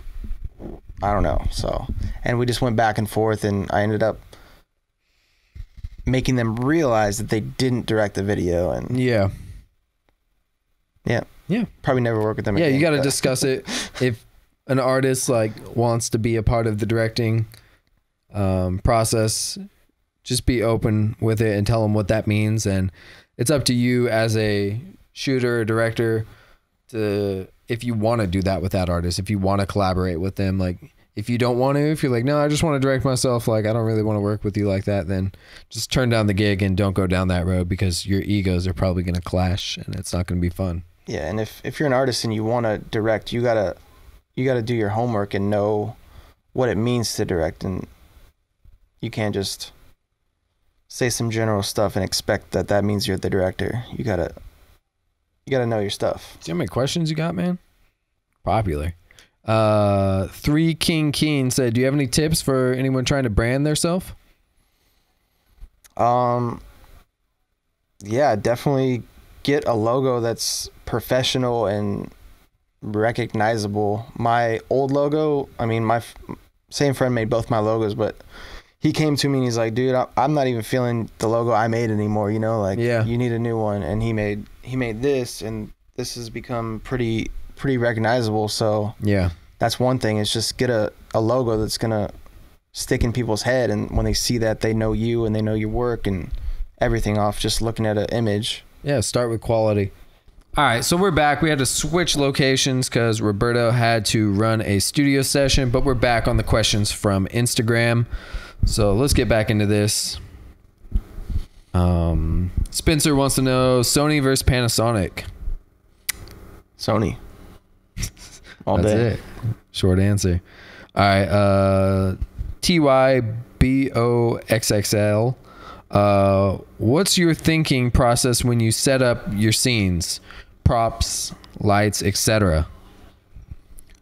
I don't know. So, and we just went back and forth, and I ended up making them realize that they didn't direct the video. And yeah, probably never work with them again. You got to discuss it. If an artist like wants to be a part of the directing process, just be open with it and tell them what that means. And it's up to you as a shooter or director to, if you want to do that with that artist, if you want to collaborate with them. Like if you don't want to, if you're like, no, I just want to direct myself, like I don't really want to work with you like that, then just turn down the gig and don't go down that road, because your egos are probably going to clash and it's not going to be fun. Yeah, and if you're an artist and you want to direct, you gotta do your homework and know what it means to direct, and you can't just say some general stuff and expect that means you're the director. You gotta know your stuff. See how many questions you got, man? Popular. 3 King Keen said, do you have any tips for anyone trying to brand theirself? Yeah, definitely get a logo that's professional and recognizable. My old logo, I mean, my same friend made both my logos, but he came to me and he's like, dude, I'm not even feeling the logo I made anymore, you know, like you need a new one. And he made this, and this has become pretty recognizable. So yeah, that's one thing. It's just get a logo that's gonna stick in people's head, and when they see that, they know you and they know your work and everything off just looking at an image. Yeah, start with quality. All right, so we're back. We had to switch locations because Roberto had to run a studio session, but we're back on the questions from Instagram. So let's get back into this. Spencer wants to know Sony versus Panasonic. Sony. All That's day. it. Short answer. All right. TYBOXXL. What's your thinking process when you set up your scenes, props, lights, etc.?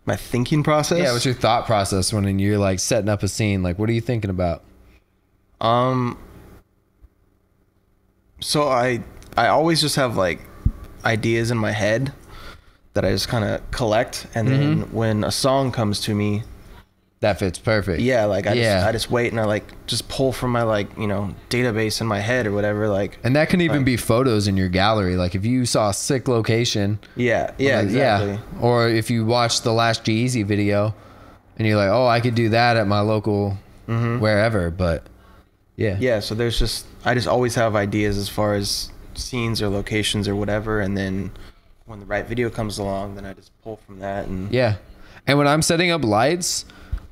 My thinking process? Yeah, what's your thought process when you're like setting up a scene? Like, what are you thinking about? So I always just have like ideas in my head that I just kind of collect, and then when a song comes to me, that fits perfect. Yeah, like I just wait and I like just pull from my like, you know, database in my head or whatever, like. And that can even be photos in your gallery. Like if you saw a sick location. Yeah, exactly. Yeah. Or if you watched the last G-Eazy video and you're like, oh, I could do that at my local wherever. But Yeah, so I just always have ideas as far as scenes or locations or whatever, and then when the right video comes along, then I just pull from that. And yeah. And when I'm setting up lights,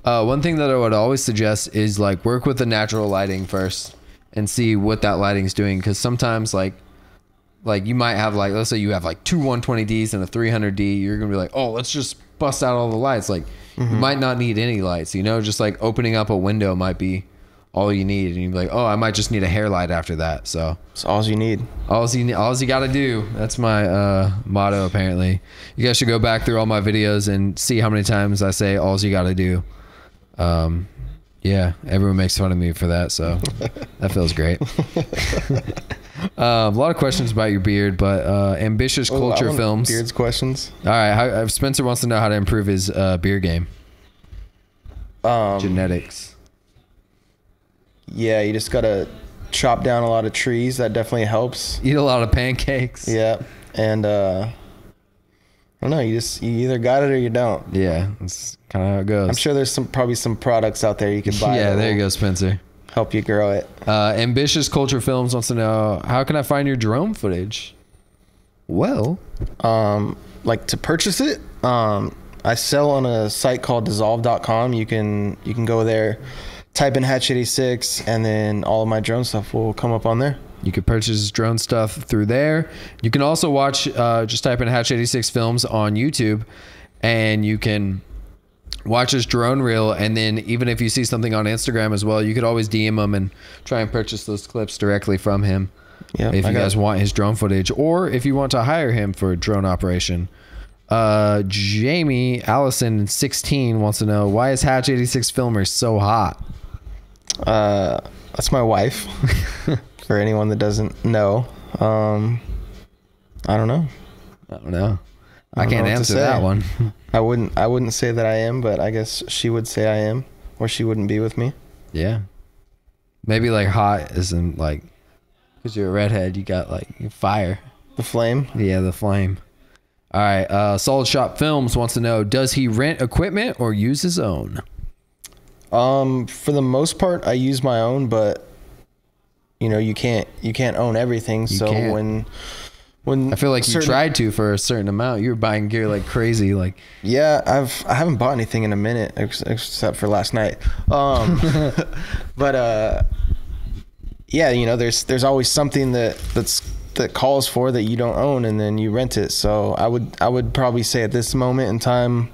one thing that I would always suggest is like work with the natural lighting first and see what that lighting's doing, because sometimes like you might have like, let's say you have like two 120Ds and a 300D, you're gonna be like, oh, let's just bust out all the lights. Like you might not need any lights, you know, just like opening up a window might be all you need, and you'd be like, oh, I might just need a hair light after that. So it's all you need. All you gotta do. That's my motto. Apparently, you guys should go back through all my videos and see how many times I say all you gotta do. Yeah, everyone makes fun of me for that, so that feels great. A lot of questions about your beard, but ambitious culture films. Beards questions. All right, Spencer wants to know how to improve his beard game. Genetics. Yeah, you just gotta chop down a lot of trees. That definitely helps. Eat a lot of pancakes. Yeah, and I don't know. You either got it or you don't. Yeah, that's kind of how it goes. I'm sure there's probably some products out there you can buy. Yeah, there you go, Spencer. Help you grow it. Ambitious Culture Films wants to know, how can I find your drone footage? Well, like to purchase it, I sell on a site called dissolve.com. You can go there, type in Hatch 86, and then all of my drone stuff will come up on there. You can purchase drone stuff through there. You can also watch, just type in Hatch 86 Films on YouTube, and you can watch his drone reel. And then even if you see something on Instagram as well, you could always DM him and try and purchase those clips directly from him. Yeah, if you guys want his drone footage, or if you want to hire him for a drone operation. Jamie Allison 16 wants to know, why is Hatch 86 Filmer so hot? That's my wife. For anyone that doesn't know, I don't know. I can't answer that one. I wouldn't say that I am, but I guess she would say I am, or she wouldn't be with me. Yeah. Maybe like hot isn't like, because you're a redhead, you got like fire. The flame? Yeah, the flame. All right. Solid Shop Films wants to know, does he rent equipment or use his own? For the most part, I use my own, but you know, you can't own everything. When I feel like you tried to for a certain amount, you were buying gear like crazy. Like, yeah, I haven't bought anything in a minute except for last night. But yeah, you know, there's always something that calls for that you don't own, and then you rent it. So I would probably say at this moment in time,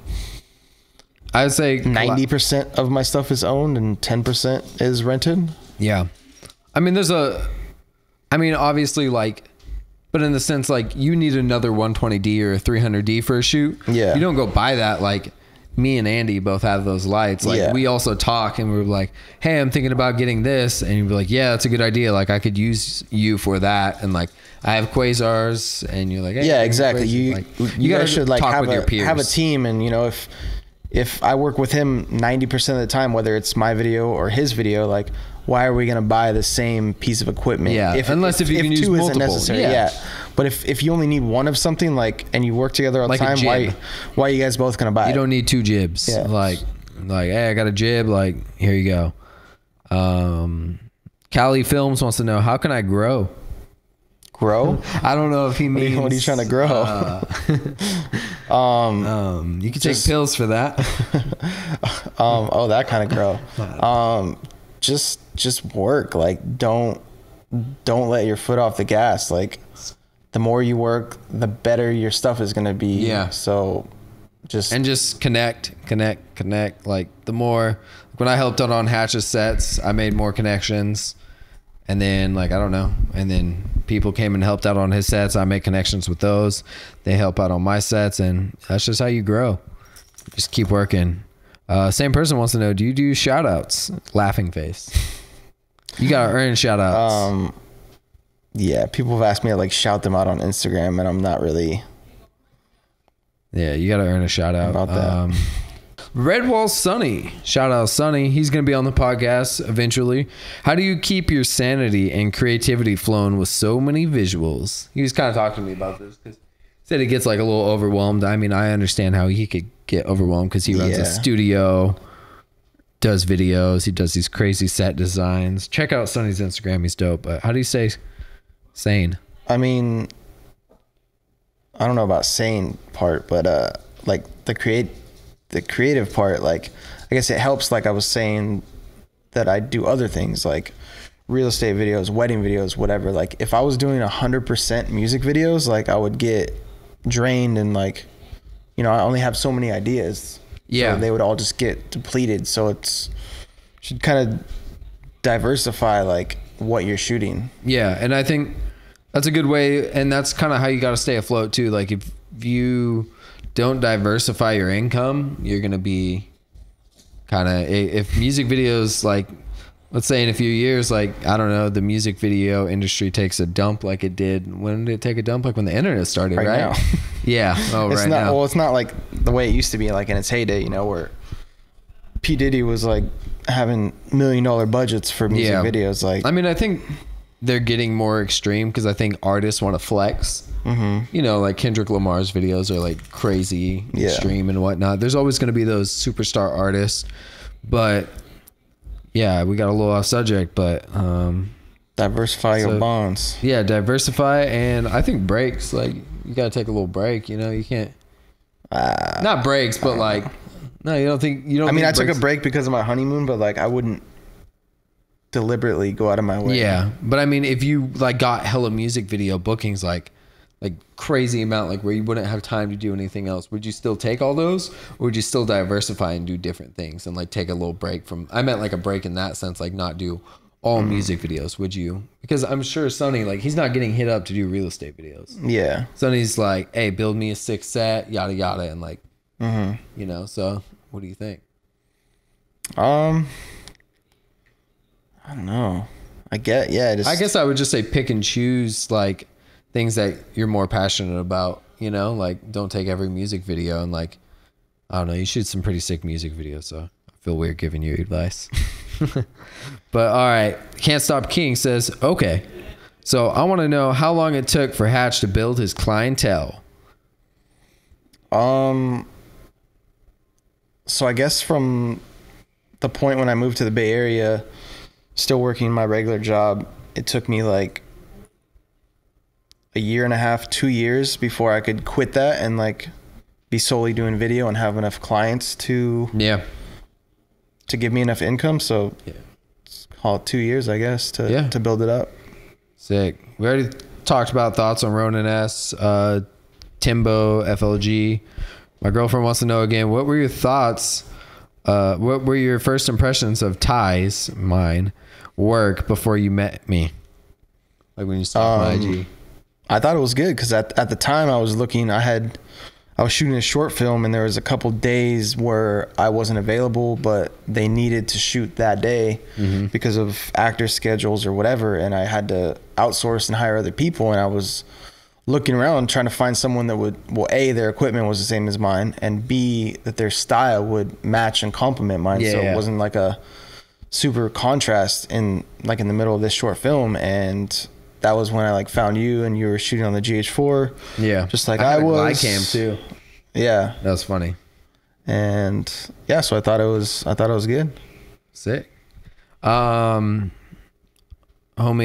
I would say 90% of my stuff is owned and 10% is rented. Yeah. I mean, obviously, like, but in the sense, like, you need another 120D or a 300D for a shoot. Yeah. You don't go buy that. Like, me and Andy both have those lights. Like, yeah. We also talk, and we're like, hey, I'm thinking about getting this. And you'd be like, yeah, that's a good idea. Like, I could use you for that. And, like, I have quasars, and you're like, hey, yeah, exactly. You guys should, like, talk with your peers. Have a team, and, you know, if I work with him 90% of the time, whether it's my video or his video, like, why are we going to buy the same piece of equipment? Yeah, unless if you can use multiple. Necessary. Yeah. But if you only need one of something, like, and you work together all the time, why are you guys both going to buy it? You don't need two jibs. Yeah. Like, hey, I got a jib. Like, here you go. Cali Films wants to know, how can I grow? Grow? I don't know if he means. What are you trying to grow? You can take pills for that. That kind of grow. Just work. Like, don't let your foot off the gas. Like, the more you work, the better your stuff is going to be. Yeah. So just connect. Like, the more, when I helped out on Hatch's sets, I made more connections. And then, like, I don't know. And then people came and helped out on his sets. I make connections with those. They help out on my sets. And that's just how you grow. Just keep working. Same person wants to know, do you do shout outs? Laughing face. You got to earn shout outs. Yeah, people have asked me to, like, shout them out on Instagram, and I'm not really. Yeah, you got to earn a shout out. About that. Redwall Sonny. Shout out Sonny. He's going to be on the podcast eventually. How do you keep your sanity and creativity flowing with so many visuals? He was kind of talking to me about this because he said he gets, like, a little overwhelmed. I mean, I understand how he could get overwhelmed because he runs a studio does videos. He does these crazy set designs. Check out Sonny's Instagram. He's dope. But how do you say sane? I mean, I don't know about sane part, but like the creative part, like I guess it helps. Like I was saying, that I do other things like real estate videos, wedding videos, whatever. Like if I was doing 100% music videos, like I would get drained and like, you know, I only have so many ideas. Yeah. So they would all just get depleted. So it's should kind of diversify like what you're shooting. Yeah. And I think that's a good way. And that's kind of how you got to stay afloat too. Like if you don't diversify your income, you're going to be kind of, if music videos, like let's say in a few years, like, I don't know, the music video industry takes a dump like it did. When did it take a dump? Like when the internet started, right? Now. Yeah. Oh, it's right not, now. Well, it's not like the way it used to be, like in its heyday, you know, where P. Diddy was like having $1 million budgets for music videos. Like, I mean, I think they're getting more extreme because I think artists want to flex. Mm-hmm. You know, like Kendrick Lamar's videos are like crazy, extreme and whatnot. There's always going to be those superstar artists, but yeah, we got a little off subject, but diversify your bonds. Yeah, diversify, and I think breaks. Like you got to take a little break. You know, you can't. Not breaks, but like, no, you don't think you don't. I mean, I took breaks. a break because of my honeymoon, but like I wouldn't deliberately go out of my way. Yeah, but I mean, if you like got hella music video bookings, like crazy amount, like where you wouldn't have time to do anything else, would you still take all those, or would you still diversify and do different things and like take a little break from? I meant like a break in that sense, like not do all music videos. Would you? Because I'm sure Sonny, like he's not getting hit up to do real estate videos. Yeah, Sonny's like, hey, build me a 6 set, yada yada, and like, you know. So what do you think? I don't know. I guess I would just say pick and choose like things that you're more passionate about, you know, like don't take every music video and like, I don't know, you shoot some pretty sick music videos, so I feel weird giving you advice. But all right, Can't Stop King says, okay, so I want to know how long it took for Hatch to build his clientele. So I guess from the point when I moved to the Bay Area, still working my regular job, it took me like a year and a half, 2 years before I could quit that and like be solely doing video and have enough clients to give me enough income. So let's call it 2 years, I guess, to build it up. Sick. We already talked about thoughts on Ronin S, Timbo, FLG. My girlfriend wants to know again, what were your thoughts? What were your first impressions of Ty's, mine, work before you met me? Like when you saw my IG. I thought it was good because at the time I was shooting a short film and there was a couple days where I wasn't available, but they needed to shoot that day because of actor schedules or whatever. And I had to outsource and hire other people. And I was looking around trying to find someone that would, well, A, their equipment was the same as mine, and B, that their style would match and complement mine. So it wasn't like a super contrast in the middle of this short film. And that was when I like found you, and you were shooting on the GH4. Yeah. Just like I was. Glidecam too. Yeah. That was funny. And yeah, so I thought it was good. Sick. Homie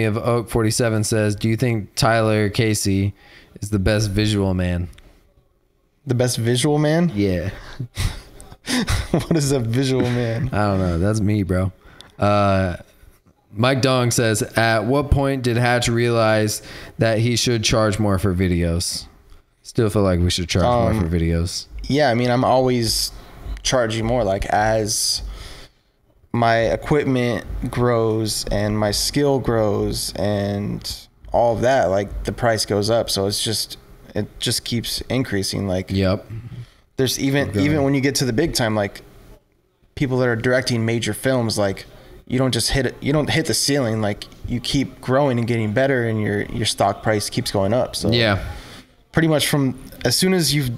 of Oak 47 says, do you think Tyler Casey is the best visual man? The best visual man? Yeah. What is a visual man? I don't know. That's me, bro. Mike Dong says, at what point did Hatch realize that he should charge more for videos? Still feel like we should charge more for videos. Yeah, I mean, I'm always charging more. Like as my equipment grows and my skill grows and all of that, like the price goes up. So it just keeps increasing. Like, there's even when you get to the big time, like people that are directing major films, like you don't hit the ceiling. Like you keep growing and getting better, and your stock price keeps going up. So pretty much from as soon as you've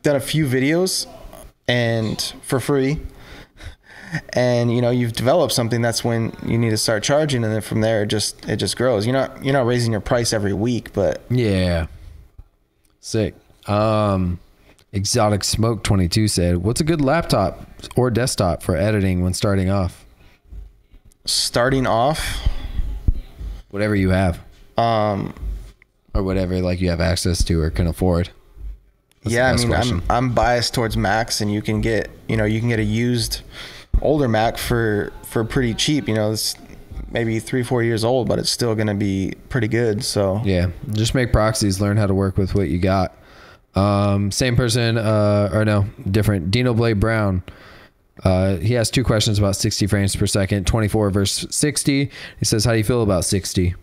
done a few videos and for free, and you've developed something, that's when you need to start charging, and then from there it just grows. You're not raising your price every week, but sick. Exotic Smoke 22 said, "What's a good laptop or desktop for editing when starting off?" Starting off, Whatever you have, or whatever like you have access to or can afford. That's yeah, I mean, I'm biased towards Macs, and you can get a used older Mac for pretty cheap. It's maybe 3-4 years old, but it's still gonna be pretty good. So yeah, just make proxies, learn how to work with what you got. Same person, or no, different. Dino Blade Brown. He has 2 questions about 60 frames per second, 24 versus 60. He says, "How do you feel about 60?"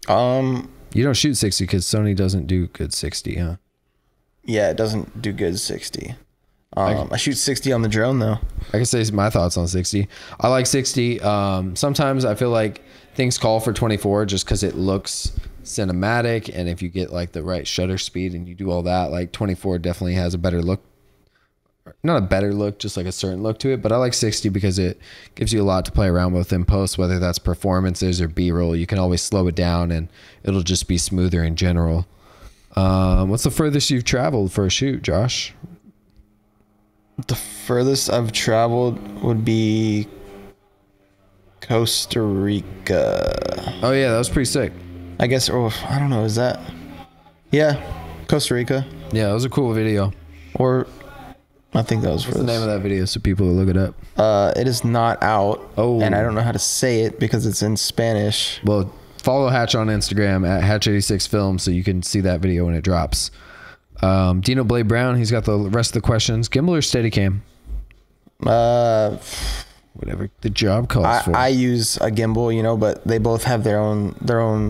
You don't shoot 60 because Sony doesn't do good 60, huh? Yeah, it doesn't do good 60. I shoot 60 on the drone though. I can say my thoughts on 60. I like 60. Sometimes I feel like things call for 24 just because it looks cinematic, and if you get like the right shutter speed and you do all that, like 24 definitely has a better look. Not a better look, just like a certain look to it. But I like 60 because it gives you a lot to play around with in post, whether that's performances or B-roll. You can always slow it down and it'll just be smoother in general. What's the furthest you've traveled for a shoot, Josh? The furthest I've traveled would be Costa Rica. Oh yeah, that was pretty sick. I guess, or I don't know, is that? Yeah, Costa Rica. Yeah, that was a cool video. Or I think that was What's the name of that video so people will look it up? It is not out. Oh. And I don't know how to say it because it's in Spanish. Well, follow Hatch on Instagram at Hatch86Film so you can see that video when it drops. Dino Blade Brown, he's got the rest of the questions. Gimbal or Steadicam? Whatever the job calls for. I use a gimbal, but they both have their own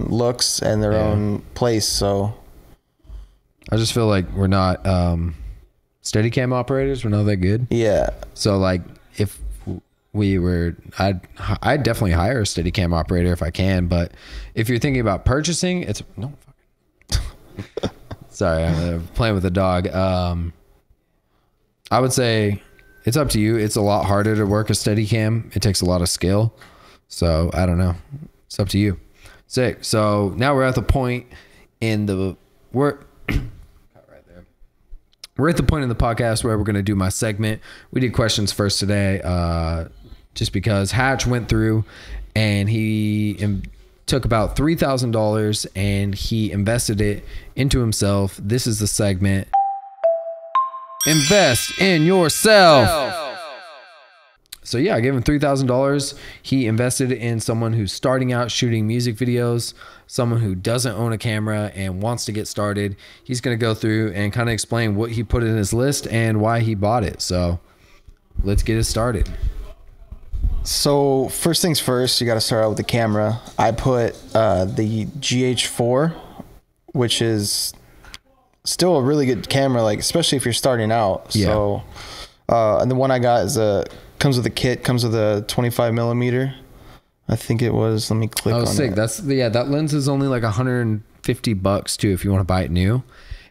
looks and their own place. So I just feel like we're not Steadicam operators. We're not that good. Yeah. So like if we were, I'd definitely hire a Steadicam operator if I can. But if you're thinking about purchasing, it's no. Sorry, I'm playing with a dog. I would say it's up to you. It's a lot harder to work a Steadicam. It takes a lot of skill. So I don't know. It's up to you. Sick. So now we're at the point in the we're at the point in the podcast where we're going to do my segment. We did questions first today, just because Hatch went through and he took about $3,000 and he invested it into himself. This is the segment. Invest in yourself. So yeah, I gave him $3,000. He invested in someone who's starting out shooting music videos, someone who doesn't own a camera and wants to get started. He's going to go through and kind of explain what he put in his list and why he bought it. So let's get it started. So first things first, you got to start out with the camera. I put the GH4, which is still a really good camera, like especially if you're starting out. Yeah. So and the one I got is comes with a kit, comes with a 25 millimeter. I think it was. Let me click on sick. it. That lens is only like $150 too if you want to buy it new.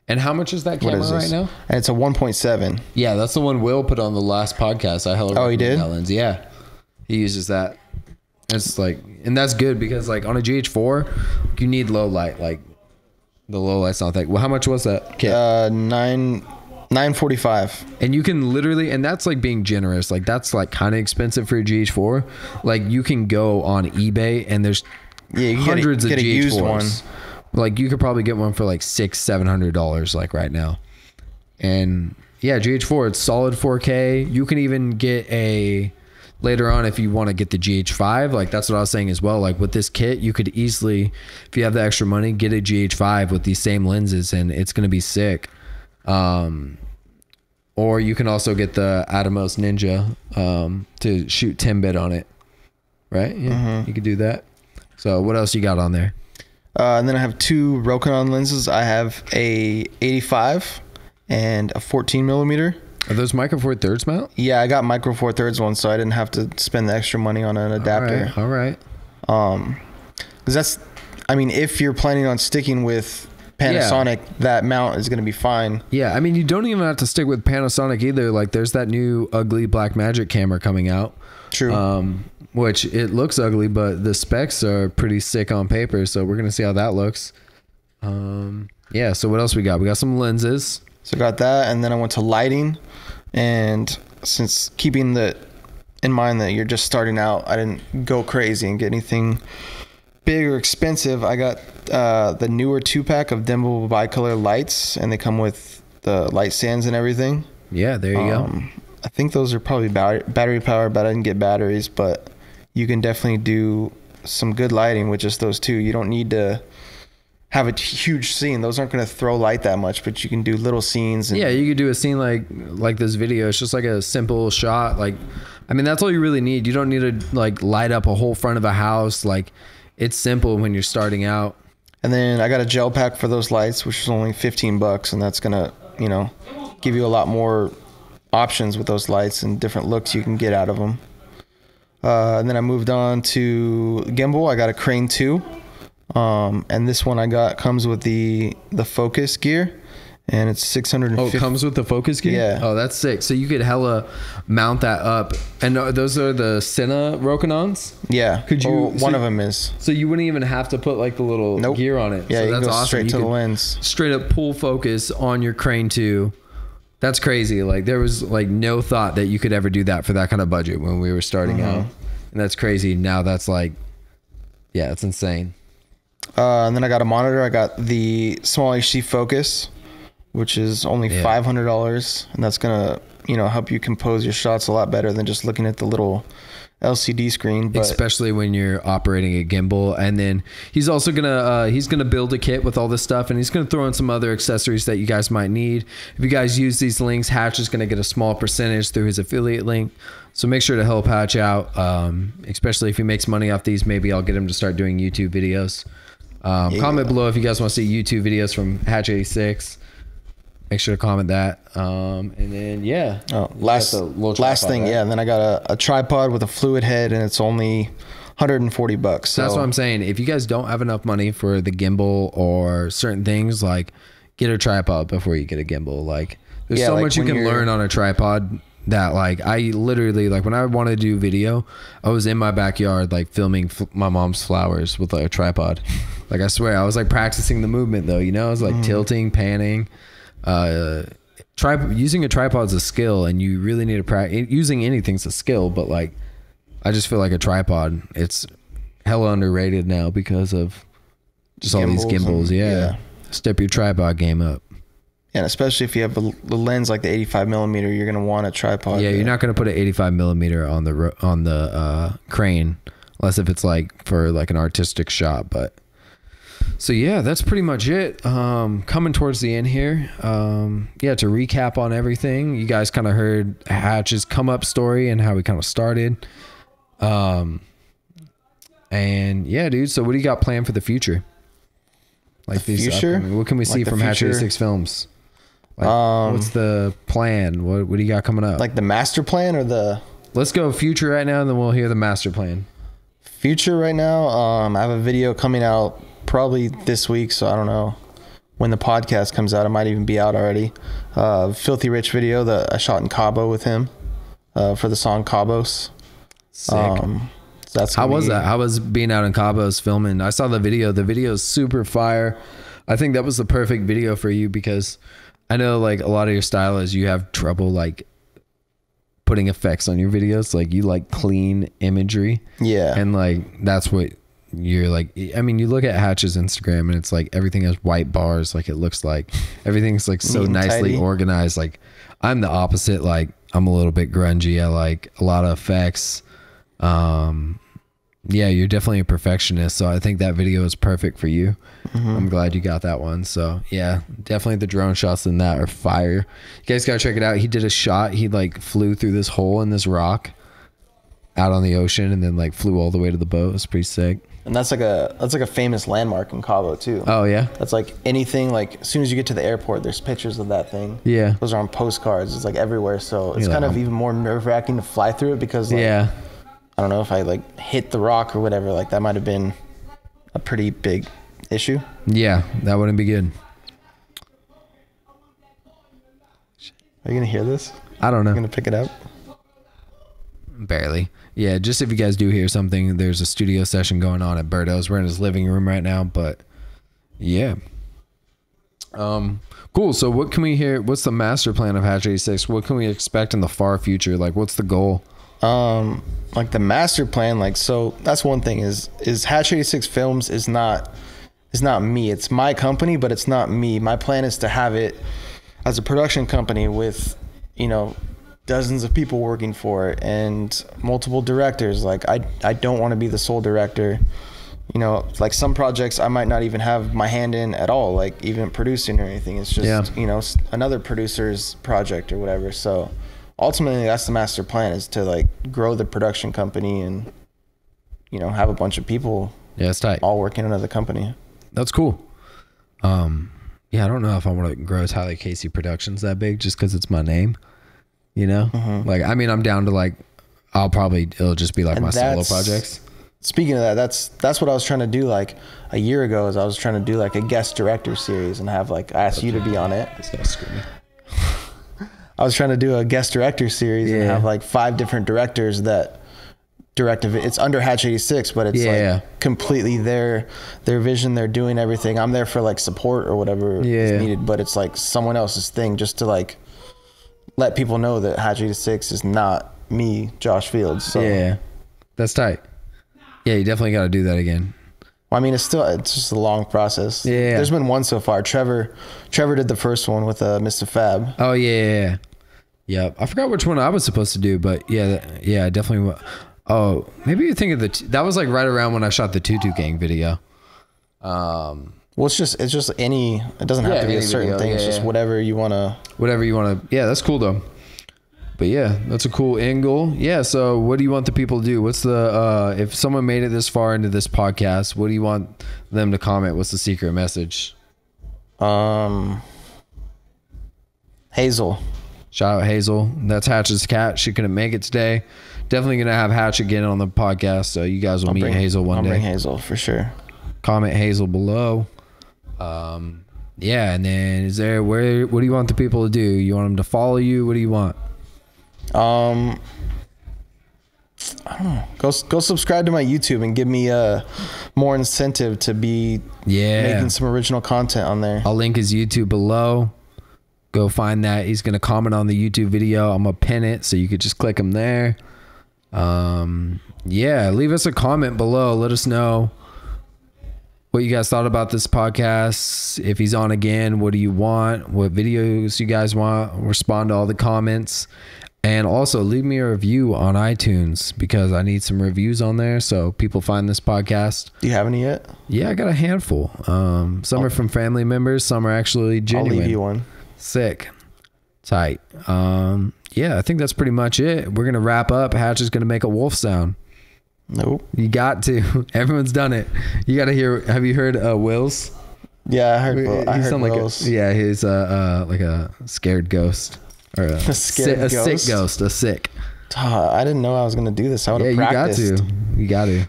And how much is that camera right now? And it's a 1.7. Yeah, that's the one Will put on the last podcast. I hella Oh, he did? that lens. Yeah, he uses that. It's like, and that's good because like on a GH4, you need low light. Like the low light's not that. Well, how much was that kit? $945. And you can literally, and that's like being generous. Like that's like kind of expensive for a GH4. Like you can go on eBay and there's hundreds of GH4s. Used one. Like you could probably get one for like $600-700 like right now. And yeah, GH4, it's solid 4K. You can even get later on if you want to get the GH5, like that's what I was saying as well. Like with this kit, you could easily, if you have the extra money, get a GH5 with these same lenses and it's going to be sick. Or you can also get the Atomos Ninja to shoot 10-bit on it, right? Yeah, You could do that. So what else you got on there? And then I have 2 Rokinon lenses. I have a 85 and a 14 millimeter. Are those Micro Four Thirds mount? Yeah, I got Micro Four Thirds one, so I didn't have to spend the extra money on an adapter. All right. Because that's, I mean, if you're planning on sticking with Panasonic, that mount is going to be fine. Yeah, I mean, you don't even have to stick with Panasonic either. Like, there's that new ugly Blackmagic camera coming out. True. Which it looks ugly, but the specs are pretty sick on paper. So we're going to see how that looks. Yeah, so what else we got? We got some lenses. So I got that, and then I went to lighting, and since keeping in mind that you're just starting out, I didn't go crazy and get anything big or expensive. I got the newer 2-pack of dimmable bicolor lights, and they come with the light stands and everything. Yeah, there you go. I think those are probably battery powered, but I didn't get batteries. But you can definitely do some good lighting with just those two. You don't need to have a huge scene. Those aren't going to throw light that much, but you can do little scenes. And yeah, you could do a scene like this video. It's just like a simple shot. Like, I mean, that's all you really need. You don't need to like light up a whole front of a house. Like, it's simple when you're starting out. And then I got a gel pack for those lights, which is only $15, and that's gonna, you know, give you a lot more options with those lights and different looks you can get out of them. And then I moved on to gimbal. I got a Crane 2. And this one I got comes with the focus gear, and it's 650. Oh, it comes with the focus gear? Yeah. Oh, that's sick. So you could hella mount that up. And those are the Cine Rokinons? Yeah. Could you? One of them is. So you wouldn't even have to put like the little gear on it. Yeah, so you that's can go awesome. straight to the lens. Straight up pull focus on your Crane 2. That's crazy. Like, there was like no thought that you could ever do that for that kind of budget when we were starting out. And that's crazy. Now that's like, yeah, it's insane. And then I got a monitor. I got the small HD focus, which is only $500, and that's gonna, you know, help you compose your shots a lot better than just looking at the little LCD screen. But especially when you're operating a gimbal. And then he's also gonna build a kit with all this stuff, and he's gonna throw in some other accessories that you guys might need. If you guys use these links, Hatch is gonna get a small percentage through his affiliate link. So make sure to help Hatch out, especially if he makes money off these. Maybe I'll get him to start doing YouTube videos. Comment below if you guys want to see YouTube videos from Hatch 86. Make sure to comment that. And then last thing, right? And then I got a tripod with a fluid head, and it's only $140. So that's what I'm saying. If you guys don't have enough money for the gimbal or certain things, like, get a tripod before you get a gimbal. Like, there's so much you can learn on a tripod. That, like, I literally, like, when I wanted to do video, I was in my backyard, like, filming my mom's flowers with, like, a tripod. Like, I swear, I was, like, practicing the movement, though, you know? I was, like, tilting, panning. Using a tripod's a skill, and you really need to practice. Using anything's a skill, but, like, I just feel like a tripod, it's hella underrated now because of just all these gimbals. Yeah. Step your tripod game up. And especially if you have the lens like the 85mm, you're gonna want a tripod. Yeah, you're not gonna put an 85mm on the crane, unless if it's like for like an artistic shot. But so yeah, that's pretty much it. Coming towards the end here. Yeah, to recap on everything, you guys kind of heard Hatch's come up story and how we kind of started. And yeah, dude. So what do you got planned for the future? Like the future? What can we see from Hatch 86 Films? Like, what's the plan? What do you got coming up? Like the master plan or the... Let's go future right now, and then we'll hear the master plan. Future right now, I have a video coming out probably this week, so I don't know when the podcast comes out. It might even be out already. Philthy Rich video that I shot in Cabo with him for the song Cabos. Sick. That's how was that? How was being out in Cabos filming? I saw the video. The video is super fire. I think that was the perfect video for you because I know like a lot of your style is you have trouble like putting effects on your videos. Like you like clean imagery. Yeah. And like that's what you're like. I mean, you look at Hatch's Instagram and it's like everything has white bars. Like it looks like everything's like so nicely organized. Like I'm the opposite. Like I'm a little bit grungy. I like a lot of effects. Yeah, you're definitely a perfectionist, so I think that video is perfect for you. I'm glad you got that one. So yeah, definitely the drone shots in that are fire. You guys gotta check it out. He did a shot. He like flew through this hole in this rock out on the ocean and then like flew all the way to the boat. It's pretty sick. And that's like a famous landmark in Cabo too. Oh yeah, that's like anything. Like as soon as you get to the airport, there's pictures of that thing. Yeah, those are on postcards. It's like everywhere. So it's kind of even more nerve-wracking to fly through it because like, I don't know if I like hit the rock or whatever. Like that might have been a pretty big issue. Yeah, that wouldn't be good. Are you gonna hear this? I don't know. You're gonna pick it up? Barely. Yeah, just if you guys do hear something, there's a studio session going on at Berto's. We're in his living room right now, but yeah. Cool. So what can we hear? What's the master plan of Hatch 86? What can we expect in the far future? Like, what's the goal? Like the master plan, like, so that's one thing is Hatch 86 Films is not me. It's my company, but it's not me. My plan is to have it as a production company with, you know, dozens of people working for it and multiple directors. Like I don't want to be the sole director. You know, like some projects I might not even have my hand in at all, like even producing or anything. It's just, you know, another producer's project or whatever. So ultimately that's the master plan, is to like grow the production company and, you know, have a bunch of people it's tight, all working under the company. That's cool. Yeah, I don't know if I want to grow Tyler Casey Productions that big just because it's my name, you know? Like, I mean, I'm down to like, it'll just be like my solo projects. Speaking of that, that's what I was trying to do like a year ago, is I was trying to do like a guest director series and have like, I asked you to be on it. This guy's screaming. I was trying to do a guest director series and have like 5 different directors that direct it. It's under Hatch 86, but it's like completely their vision. They're doing everything. I'm there for like support or whatever is needed, but it's like someone else's thing, just to like let people know that Hatch 86 is not me, Josh Fields. So that's tight. Yeah, you definitely got to do that again. Well, I mean, it's just a long process. There's been one so far. Trevor did the first one with Mr. Fab. Oh yeah. I forgot which one I was supposed to do, but I definitely. Oh, maybe you think of that was like right around when I shot the Tutu Gang video. Well, it's just any. It doesn't have to be a certain video, thing. It's just whatever you wanna. Whatever you wanna. Yeah, that's cool though. But yeah, that's a cool angle. Yeah. So what do you want the people to do? What's the, if someone made it this far into this podcast, what do you want them to comment? What's the secret message? Hazel. Shout out Hazel. That's Hatch's cat. She couldn't make it today. Definitely going to have Hatch again on the podcast. So you guys will meet Hazel one day. I'll bring Hazel for sure. Comment Hazel below. Yeah. And then what do you want the people to do? You want them to follow you? What do you want? I don't know. Go subscribe to my YouTube and give me more incentive to be making some original content on there. I'll link his YouTube below. Go find that. He's gonna comment on the YouTube video. I'm gonna pin it so you could just click him there. Yeah, leave us a comment below. Let us know what you guys thought about this podcast. If he's on again, what do you want? What videos you guys want? Respond to all the comments. And also leave me a review on iTunes, because I need some reviews on there so people find this podcast. Do you have any yet? Yeah, I got a handful. Some are from family members. Some are actually genuine. I'll leave you one. Sick. Tight. Yeah, I think that's pretty much it. We're going to wrap up. Hatch is going to make a wolf sound. Nope. You got to. Everyone's done it. You got to hear. Have you heard Will's? Yeah, I heard Will's. Yeah, he's like a scared ghost. Or a sick ghost. A sick. I didn't know I was gonna do this. I would have practiced. You got to.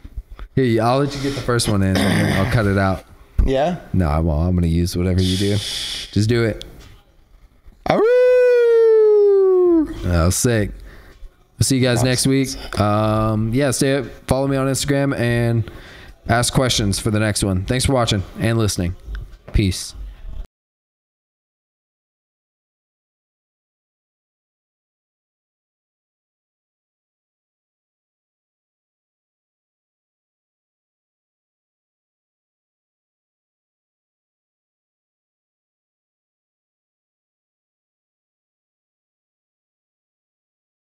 Here, I'll let you get the first one in, and then I'll cut it out. Yeah. No, I won't. I'm gonna use whatever you do. Just do it. Oh, sick. We'll see you guys next week. Yeah, stay up. Follow me on Instagram and ask questions for the next one. Thanks for watching and listening. Peace.